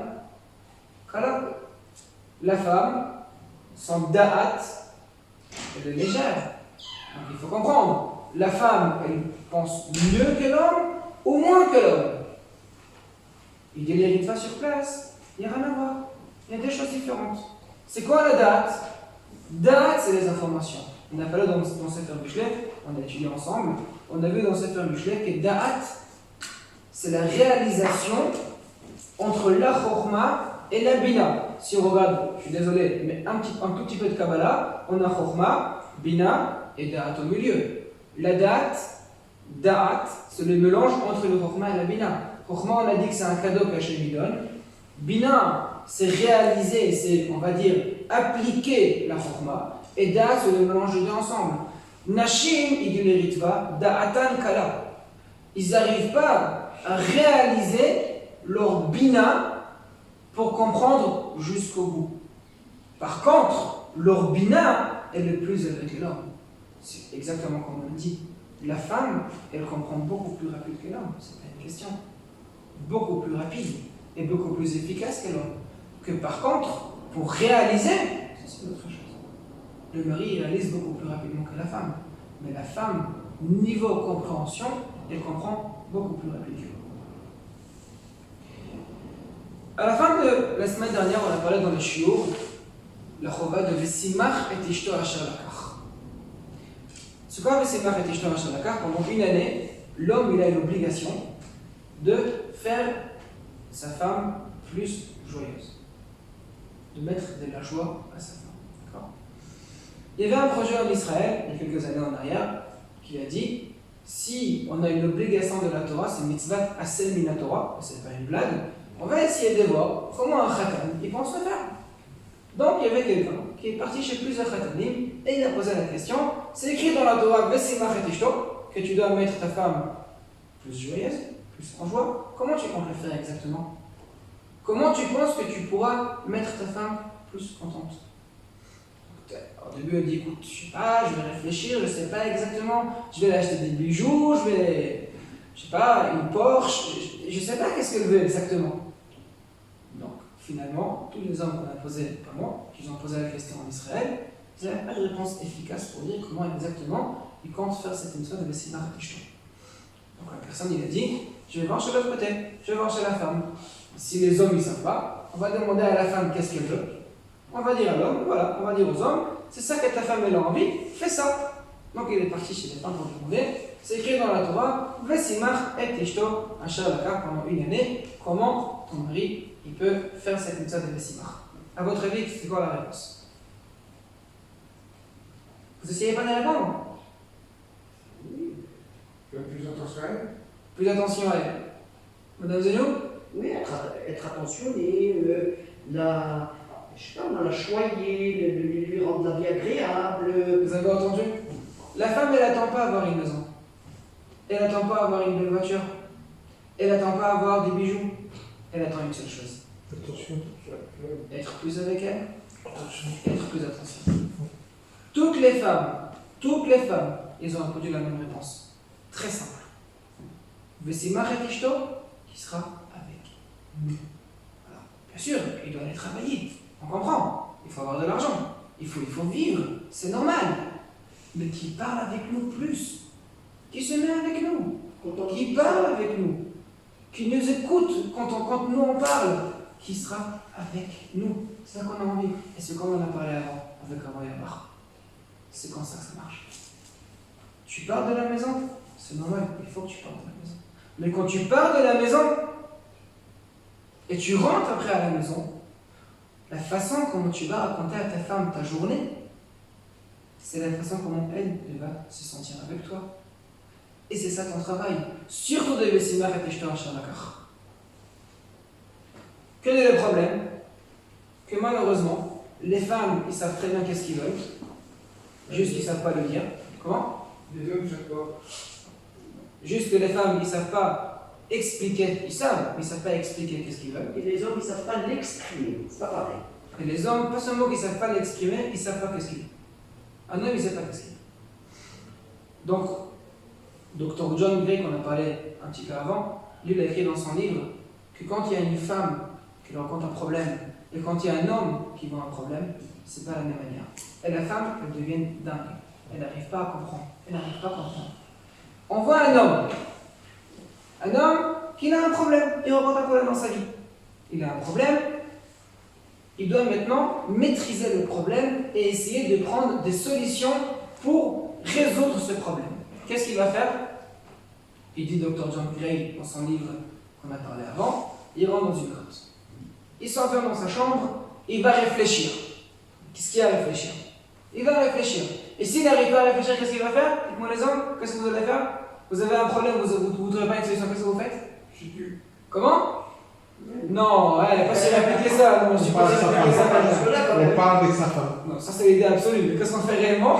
Kala. La femme, son da'at, elle est légère. Donc il faut comprendre. La femme, elle pense mieux que l'homme ou moins que l'homme. Il dit les pas sur place. Il n'y a rien à voir. Il y a des choses différentes. C'est quoi la date? Date, c'est les informations. On n'a pas là dans Sefer Michelet, on a étudié ensemble. On a vu dans Sefer Michelet que da'at, c'est la réalisation entre la chorma et la bina. Si on regarde, je suis désolé, mais un tout petit peu de Kabbalah, on a chorma, bina et da'at au milieu. La da'at, c'est le mélange entre le chorma et la bina. Chorma, on a dit que c'est un cadeau qu'Hachem lui donne. Bina, c'est réaliser, c'est, on va dire, appliquer la chorma. Et da'at, c'est le mélange des deux ensemble. Nashim, il dit les ritva, da'atan kala. Ils n'arrivent pas à réaliser leur bina pour comprendre jusqu'au bout. Par contre, leur bina est le plus élevé que l'homme. C'est exactement comme on le dit. La femme, elle comprend beaucoup plus rapide que l'homme. C'est pas une question. Beaucoup plus rapide et beaucoup plus efficace que l'homme. Que par contre, pour réaliser, c'est autre chose. Le mari réalise beaucoup plus rapidement que la femme. Mais la femme, niveau compréhension, elle comprend beaucoup plus rapidement. À la fin de la semaine dernière, on a parlé dans le shiur, la chova de Vesimach et Ishto Asher Lakach. C'est quoi Vesimach et Ishto Asher Lakach? Pendant une année, l'homme il a une obligation de faire sa femme plus joyeuse, de mettre de la joie à sa femme. D'accord? Il y avait un projet en Israël, il y a quelques années en arrière, qui a dit si on a une obligation de la Torah, c'est mitzvah asel min Torah, c'est pas une blague. On va essayer de voir comment un khatan, il pense le faire. Donc il y avait quelqu'un qui est parti chez plusieurs khatanim et il a posé la question. C'est écrit dans la Torah, Vesimach et Ishto, que tu dois mettre ta femme plus joyeuse, plus en joie. Comment tu comptes le faire exactement? Comment tu penses que tu pourras mettre ta femme plus contente? Au début, elle dit écoute, je sais pas, je vais réfléchir, je sais pas exactement, je vais lui acheter des bijoux, je sais pas, une Porsche, je sais pas qu'est-ce qu'elle veut exactement. Donc, finalement, tous les hommes qu'on a posés, pas moi, qui ont posé la question en Israël, ils n'avaient pas de réponse efficace pour dire comment exactement ils comptent faire cette émission de Vesimach et Ishto. Donc, la personne, il a dit je vais voir chez l'autre côté, je vais voir chez la femme. Si les hommes, ils ne savent pas, on va demander à la femme qu'est-ce qu'elle veut. On va dire à l'homme, voilà, on va dire aux hommes, c'est ça que ta femme elle a envie, fais ça. Donc il est parti chez les femmes pour demander, c'est écrit dans la Torah, Vesimach et Ishto Asher Lakach pendant une année, comment ton mari il peut faire cette mitzvah de Vesimach. À votre avis, c'est quoi la réponse? Vous essayez pas de répondre? Oui. Plus attention à elle. Plus attention à elle. Madame Zeno? Oui, être attentionné, je sais pas, la choyer, lui rendre la vie agréable. Vous avez entendu? La femme, elle n'attend pas à avoir une maison. Elle n'attend pas à avoir une belle voiture. Elle n'attend pas à avoir des bijoux. Elle attend une seule chose. Attention. Être plus avec elle. Être plus attention. Toutes les femmes, ils ont répondu la même réponse. Très simple. Vesimach et Ishto, qui sera avec nous. Alors, bien sûr, il doit aller travailler. On comprend. Il faut avoir de l'argent. Il faut vivre. C'est normal. Mais qui parle avec nous plus. Qui se met avec nous. Qui parle avec nous. Qui nous écoute quand nous on parle. Qui sera avec nous. C'est ça qu'on a envie. Et c'est comme on a parlé avant avec Rabbi Yamar. C'est comme ça que ça marche. Tu pars de la maison, c'est normal, il faut que tu partes de la maison. Mais quand tu pars de la maison et tu rentres après à la maison, la façon comment tu vas raconter à ta femme ta journée, c'est la façon comment elle va se sentir avec toi. Et c'est ça ton travail. Surtout de Vesimach et Ishto Asher Lakach. Quel est le problème? Que malheureusement, les femmes, ils savent très bien qu'est-ce qu'ils veulent. Juste qu'ils ne savent pas le dire. Comment? Les hommes ne savent pas. Juste que les femmes, ils ne savent pas expliquer, ils savent, mais ils ne savent pas expliquer qu'est-ce qu'ils veulent. Et les hommes, ils ne savent pas l'exprimer. C'est pas pareil. Et les hommes, pas seulement qu'ils ne savent pas l'exprimer, ils ne savent pas qu'est-ce qu'ils veulent. Un homme, il ne sait pas qu'est-ce qu'il veut. Donc, Dr. John Gray, qu'on a parlé un petit peu avant, lui, il a écrit dans son livre que quand il y a une femme qui rencontre un problème et quand il y a un homme qui voit un problème, c'est pas la même manière. Et la femme, elle devient dingue. Elle n'arrive pas à comprendre. Elle n'arrive pas à comprendre. On voit un homme qui a un problème. Il rencontre un problème dans sa vie. Il a un problème. Il doit maintenant maîtriser le problème et essayer de prendre des solutions pour résoudre ce problème. Qu'est-ce qu'il va faire? Il dit Dr. John Gray dans son livre qu'on a parlé avant, il rentre dans une grotte. Il s'enferme dans sa chambre, il va réfléchir. Qu'est-ce qu'il y a à réfléchir? Il va réfléchir. Et s'il n'arrive pas à réfléchir, qu'est-ce qu'il va faire? Dites-moi les hommes, qu'est-ce que vous allez faire? Vous avez un problème, vous ne trouvez pas une solution, qu'est-ce que vous faites? Je tue. Comment? Non, pas si répéter ça, non, je dis pas si répéter ça. On parle avec sa femme. Non, ça c'est l'idée absolue, mais qu'est-ce qu'on fait réellement?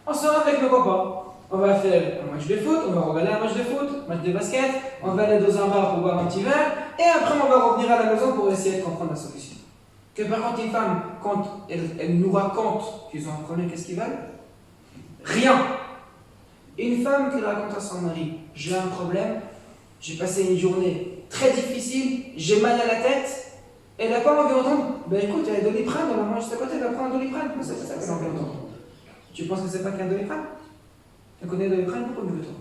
On sort avec nos copains. On va faire un match de foot, on va regarder un match de foot, match de basket, on va aller dans un bar pour boire un petit verre, et après on va revenir à la maison pour essayer de comprendre la solution. Que par contre, une femme, quand elle nous raconte qu'ils ont un problème, qu'est-ce qu'ils veulent? Rien. Une femme qui raconte à son mari, j'ai un problème, j'ai passé une journée très difficile, j'ai mal à la tête, elle n'a pas envie d'entendre, ben écoute, il y a Doliprane, on va manger juste à côté, elle va prendre un Doliprane. C'est ça qu'elle a envie d'entendre. Tu penses que c'est pas qu'un Doliprane? Elle connaît le Doliprane, pourquoi mieux que toi?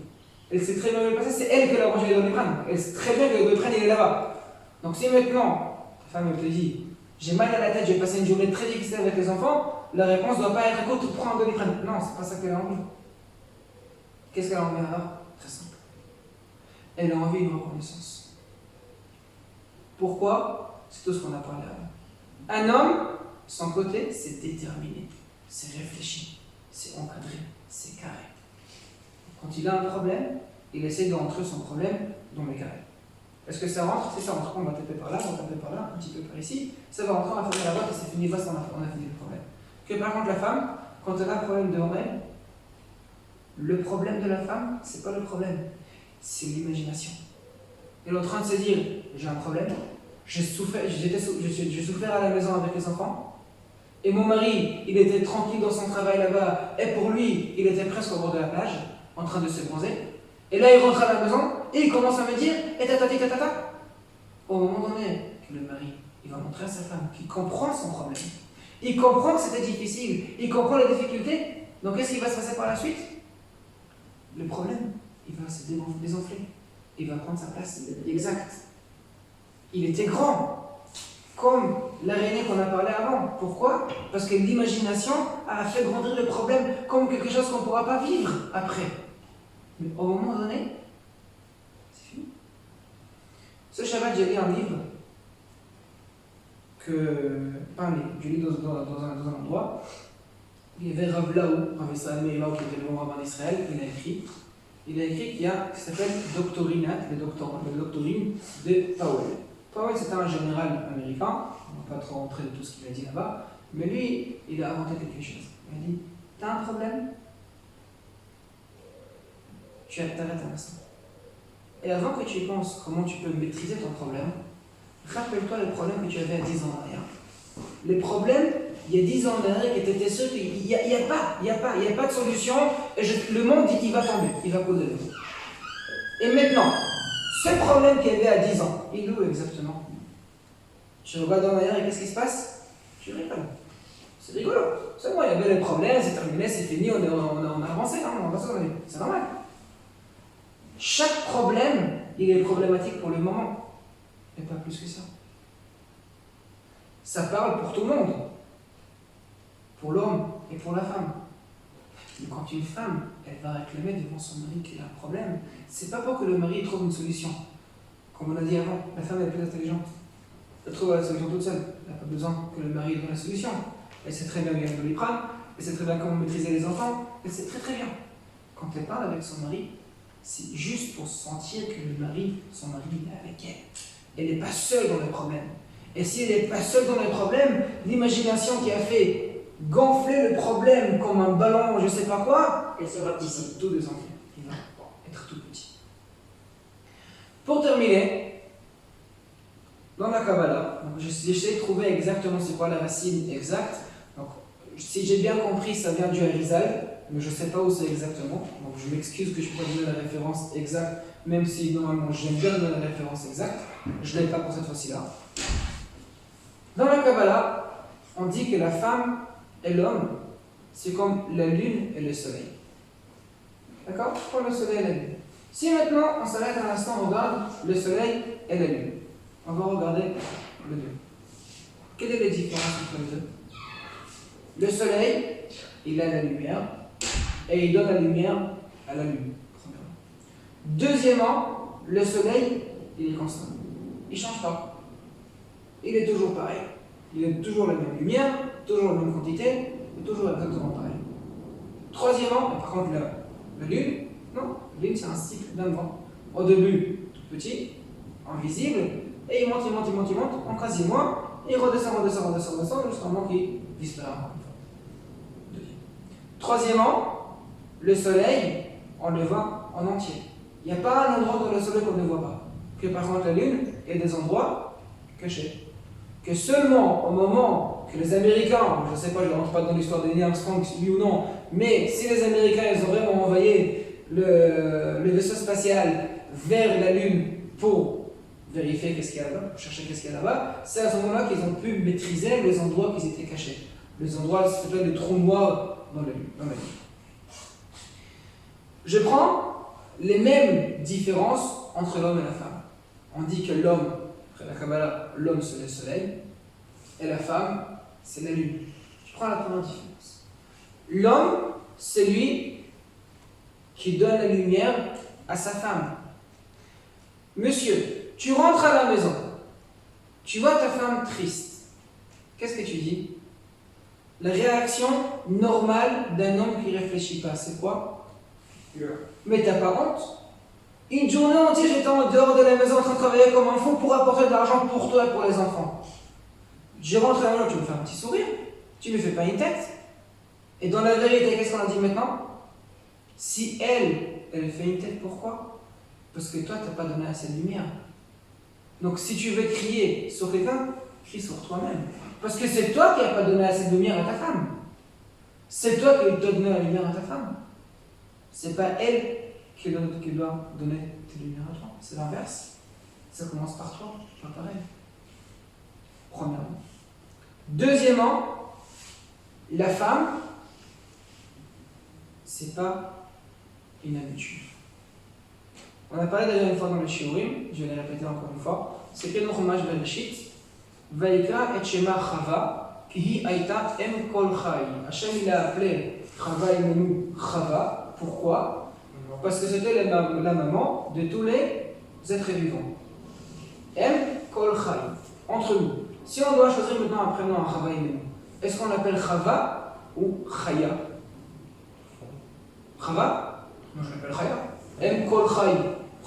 Elle sait très bien où il est passé, c'est elle qui a mangé le Doliprane. Elle sait très bien que le Doliprane il est là-bas. Donc si maintenant, ta femme elle te dit, j'ai mal à la tête, j'ai passé une journée très difficile avec les enfants, la réponse ne doit pas être écoute, prends un Doliprane. Non, c'est pas ça qu'elle a envie. Qu'est-ce qu'elle a envie alors? Très simple. Elle a envie d'une reconnaissance. Pourquoi? C'est tout ce qu'on a parlé avant. Un homme, son côté, c'est déterminé, c'est réfléchi, c'est encadré, c'est carré. Quand il a un problème, il essaie de rentrer son problème dans les carrés. Est-ce que ça rentre? Si ça rentre, on va taper par là, on va taper par là, un petit peu par ici. Ça va rentrer, on va fermer la boîte et c'est fini, on a fini le problème. Que par contre, la femme, quand elle a un problème de règle, le problème de la femme, c'est pas le problème, c'est l'imagination. Elle est en train de se dire, j'ai un problème, j'ai souffert à la maison avec les enfants, et mon mari, il était tranquille dans son travail là-bas, et pour lui, il était presque au bord de la plage, en train de se bronzer. Et là, il rentre à la maison, et il commence à me dire, et tatati tatata. Au moment donné, que le mari, il va montrer à sa femme qu'il comprend son problème. Il comprend que c'était difficile, il comprend les difficultés. Donc, qu'est-ce qui va se passer par la suite? Le problème, il va se désenfler. Il va prendre sa place exacte. Il était grand, comme l'araignée qu'on a parlé avant. Pourquoi? Parce que l'imagination a fait grandir le problème comme quelque chose qu'on ne pourra pas vivre après. Mais au moment donné, c'est fini. Ce Shabbat, j'ai lu un livre je lis dans un endroit. Il y avait Rav Laou, Rav Israël Meir, qui était le grand rabbin d'Israël, il a écrit qu'il y a ce qui s'appelle Doctorinat, le doctorine de Powell. Powell, c'était un général américain, on ne va pas trop rentrer de tout ce qu'il a dit là-bas, mais lui, il a inventé quelque chose. Il a dit, t'as un problème? Tu t'arrêtes un instant. Et avant que tu y penses comment tu peux maîtriser ton problème, rappelle-toi le problème que tu avais à 10 ans en arrière. Les problèmes, il y a 10 ans en arrière, qui étaient ceux qu'il n'y a pas de solution, et le monde dit qu'il va tomber, il va causer. Et maintenant, ce problème qu'il y avait à 10 ans, il est où exactement? Tu regardes en arrière et qu'est-ce qui se passe? Tu rigoles. C'est rigolo. C'est bon, il y avait les problèmes, c'est terminé, c'est fini, on a avancé, hein, on va se donner. C'est normal. Chaque problème, il est problématique pour le moment, et pas plus que ça. Ça parle pour tout le monde, pour l'homme et pour la femme. Mais quand une femme, elle va réclamer devant son mari qu'il a un problème, c'est pas pour que le mari trouve une solution. Comme on a dit avant, la femme est plus intelligente. Elle trouve la solution toute seule. Elle n'a pas besoin que le mari donne la solution. Elle sait très bien bien le Doliprane, elle sait très bien comment maîtriser les enfants, elle sait très très bien. Quand elle parle avec son mari, c'est juste pour sentir que son mari est avec elle. Elle n'est pas seule dans le problème. Et si elle n'est pas seule dans le problème, l'imagination qui a fait gonfler le problème comme un ballon, je ne sais pas quoi, Elle sera d'ici. tout désenfler. Il va être tout petit. Pour terminer, dans la Kabbalah, j'essaie de trouver exactement c'est quoi la racine exacte. Donc, si j'ai bien compris, ça vient du Harizal, mais je ne sais pas où c'est exactement. Donc je m'excuse que je ne peux pas donner la référence exacte, même si normalement j'aime bien donner la référence exacte. Je ne l'ai pas pour cette fois-ci-là. Dans la Kabbalah, on dit que la femme et l'homme, c'est comme la lune et le soleil. D'accord? Comme le soleil et la lune. Si maintenant on s'arrête un instant, on regarde le soleil et la lune. On va regarder les deux. Quelle est la différence entre les deux? Le soleil, il a la lumière et il donne la lumière à la lune. Deuxièmement, le soleil, il est constant. Il ne change pas. Il est toujours pareil. Il a toujours la même lumière, toujours la même quantité, et toujours exactement pareil. Troisièmement, par contre, la lune, non, la lune c'est un cycle d'un vent. Au début, tout petit, invisible, et il monte, en quasi moins, et il redescend, jusqu'à un moment qu'il disparaît encore une fois. Troisièmement, le soleil, on le voit en entier. Il n'y a pas un endroit dans le soleil qu'on ne voit pas. Que par contre, la lune, il y a des endroits cachés. Que seulement au moment que les Américains, je ne sais pas, je ne rentre pas dans l'histoire de Neil Armstrong, oui ou non, mais si les Américains ils ont vraiment envoyé le vaisseau spatial vers la Lune pour vérifier qu'est-ce qu'il y a là-bas, pour chercher qu'est-ce qu'il y a là-bas, c'est à ce moment-là qu'ils ont pu maîtriser les endroits qui étaient cachés. Les endroits, ça s'appelle les trous noirs dans la Lune. Je prends les mêmes différences entre l'homme et la femme. On dit que l'homme, après la Kabbalah, l'homme c'est le soleil, et la femme c'est la lune. Je prends la première différence. L'homme, c'est lui qui donne la lumière à sa femme. Monsieur, tu rentres à la maison, tu vois ta femme triste. Qu'est-ce que tu dis? La réaction normale d'un homme qui ne réfléchit pas, c'est quoi? Mais t'as pas honte? Une journée entière, j'étais en dehors de la maison en train de travailler comme un fou pour apporter de l'argent pour toi et pour les enfants. Je rentre à la maison, tu me fais un petit sourire, tu ne me fais pas une tête. Et dans la vérité, qu'est-ce qu'on a dit maintenant? Si elle fait une tête, pourquoi? Parce que toi, tu n'as pas donné assez de lumière. Donc si tu veux crier sur quelqu'un, crie sur toi-même. Parce que c'est toi qui n'as pas donné assez de lumière à ta femme. C'est toi qui dois donner la lumière à ta femme. C'est pas elle qui doit donner tes lumières à toi. C'est l'inverse. Ça commence par toi, pas pareil. Premièrement. Deuxièmement, la femme, c'est pas une habitude. On a parlé déjà une fois dans le Shiurim, je vais le répéter encore une fois. C'est que dans Chumash Bereshit, Vaikra et Shema Chava, Kihi Aita Em Kol Chai. Hachem il a appelé Chava Imenu Chava. Pourquoi? Parce que c'était la maman de tous les êtres vivants. Em Kol Chai. Entre nous. Si on doit choisir maintenant un prénom à Chava Imenu, est-ce qu'on l'appelle Chava ou Chaya? Chava? Moi je l'appelle Chaya. Em Kol Chai.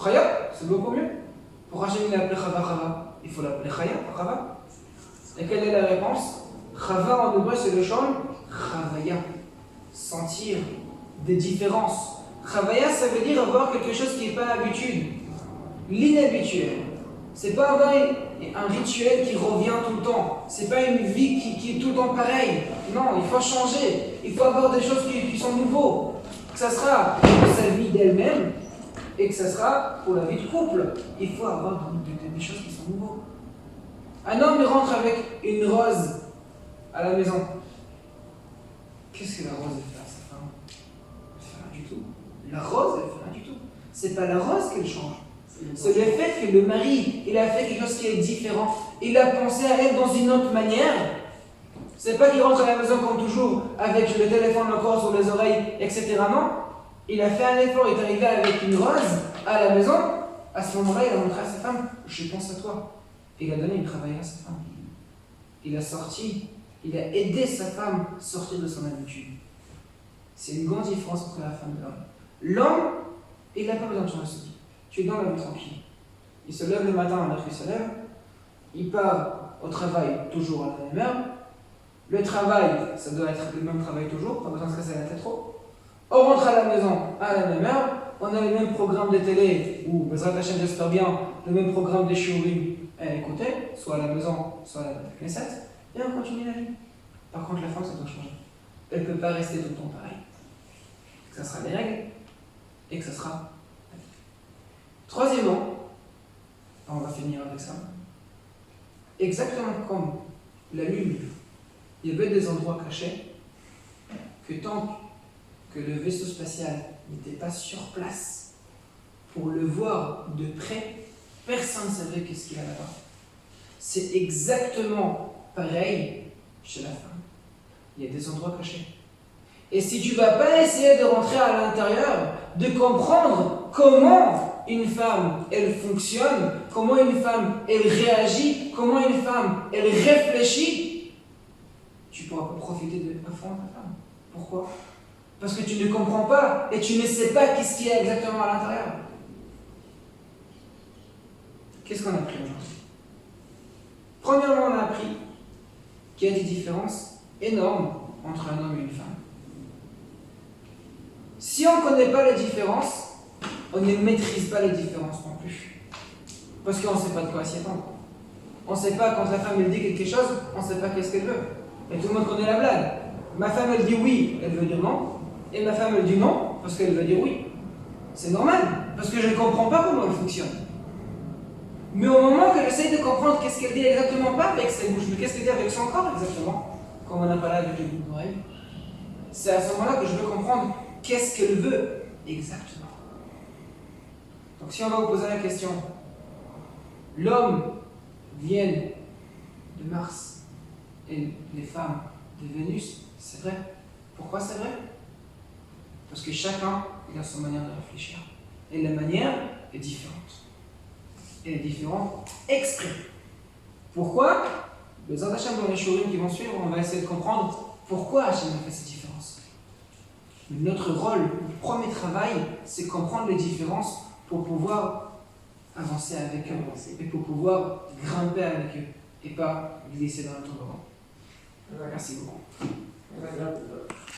Chaya, c'est beaucoup mieux. Pour Hachem il a appelé Chava Chava, il faut l'appeler Chaya, pas Chava. Et quelle est la réponse? Chava en hébreu c'est le chant Chavaya. Sentir des différences. Chavaya ça veut dire avoir quelque chose qui n'est pas l'habitude. L'inhabituel. C'est pas avoir un rituel qui revient tout le temps. C'est pas une vie qui est tout le temps pareille. Non, il faut changer. Il faut avoir des choses qui sont nouveaux. Que ça sera pour sa vie d'elle-même et que ça sera pour la vie de couple. Il faut avoir des choses qui sont nouveaux. Un homme il rentre avec une rose à la maison. Qu'est-ce que la rose elle fait à sa femme? Elle fait rien du tout. La rose elle fait rien du tout. C'est pas la rose qu'elle change. C'est le fait que le mari, il a fait quelque chose qui est différent. Il a pensé à elle dans une autre manière. C'est pas qu'il rentre à la maison comme toujours, avec le téléphone encore sur les oreilles, etc. Non. Il a fait un effort, il est arrivé avec une rose à la maison. À ce moment-là, il a montré à sa femme, je pense à toi. Il a donné une travail à sa femme. Il a sorti, il a aidé sa femme à sortir de son habitude. C'est une grande différence entre la femme et l'homme. L'homme, il n'a pas besoin de changer sa vie. Tu es dans la vie tranquille. Il se lève le matin à l'heure qu'il se lève. Il part au travail toujours à la même heure. Le travail, ça doit être le même travail toujours, pas besoin de se casser la tête trop. On rentre à la maison à la même heure. on a le même programme de télé, ou, Bezrat Hashem, j'espère bien, le même programme de shiurim à écouter, soit à la maison, soit à la Knesset, et on continue la vie. Par contre, la femme, ça doit changer. Elle ne peut pas rester tout le temps pareil. Que ça sera des règles, et que ça sera la vie. Troisièmement, on va finir avec ça. Exactement comme la Lune, il y avait des endroits cachés, que tant que le vaisseau spatial n'était pas sur place pour le voir de près, personne ne savait qu'est-ce qu'il y a là-bas. C'est exactement pareil chez la femme. Il y a des endroits cachés. Et si tu ne vas pas essayer de rentrer à l'intérieur, de comprendre comment une femme, elle fonctionne, comment une femme, elle réagit, comment une femme, elle réfléchit, tu ne pourras pas profiter de à fond de ta femme. Pourquoi? Parce que tu ne comprends pas et tu ne sais pas qu'est-ce qu'il y a exactement à l'intérieur. Qu'est-ce qu'on a appris aujourd'hui? Premièrement, on a appris qu'il y a des différences énormes entre un homme et une femme. Si on ne connaît pas les différences, on ne maîtrise pas les différences non plus. Parce qu'on ne sait pas de quoi s'y attendre. On ne sait pas quand la femme elle dit quelque chose, on ne sait pas qu'est-ce qu'elle veut. Et tout le monde connaît la blague. Ma femme elle dit oui, elle veut dire non. Et ma femme elle dit non, parce qu'elle veut dire oui. C'est normal, parce que je ne comprends pas comment elle fonctionne. Mais au moment que j'essaye de comprendre qu'est-ce qu'elle dit exactement, pas avec ses bouches, mais qu'est-ce qu'elle dit avec son corps exactement, comme on a parlé avec les boucles d'oreilles, c'est à ce moment-là que je veux comprendre qu'est-ce qu'elle veut exactement. Donc si on va vous poser la question, l'homme vient de Mars et les femmes de Vénus, c'est vrai. Pourquoi c'est vrai? Parce que chacun a sa manière de réfléchir. Et la manière est différente. Elle est différente exprès. Pourquoi? Les Hachem dans les shiurim qui vont suivre, on va essayer de comprendre pourquoi Hachem a fait cette différence. Mais notre rôle, le premier travail, c'est comprendre les différences pour pouvoir avancer avec eux et pour pouvoir grimper avec eux et pas glisser dans le toboggan. Merci beaucoup.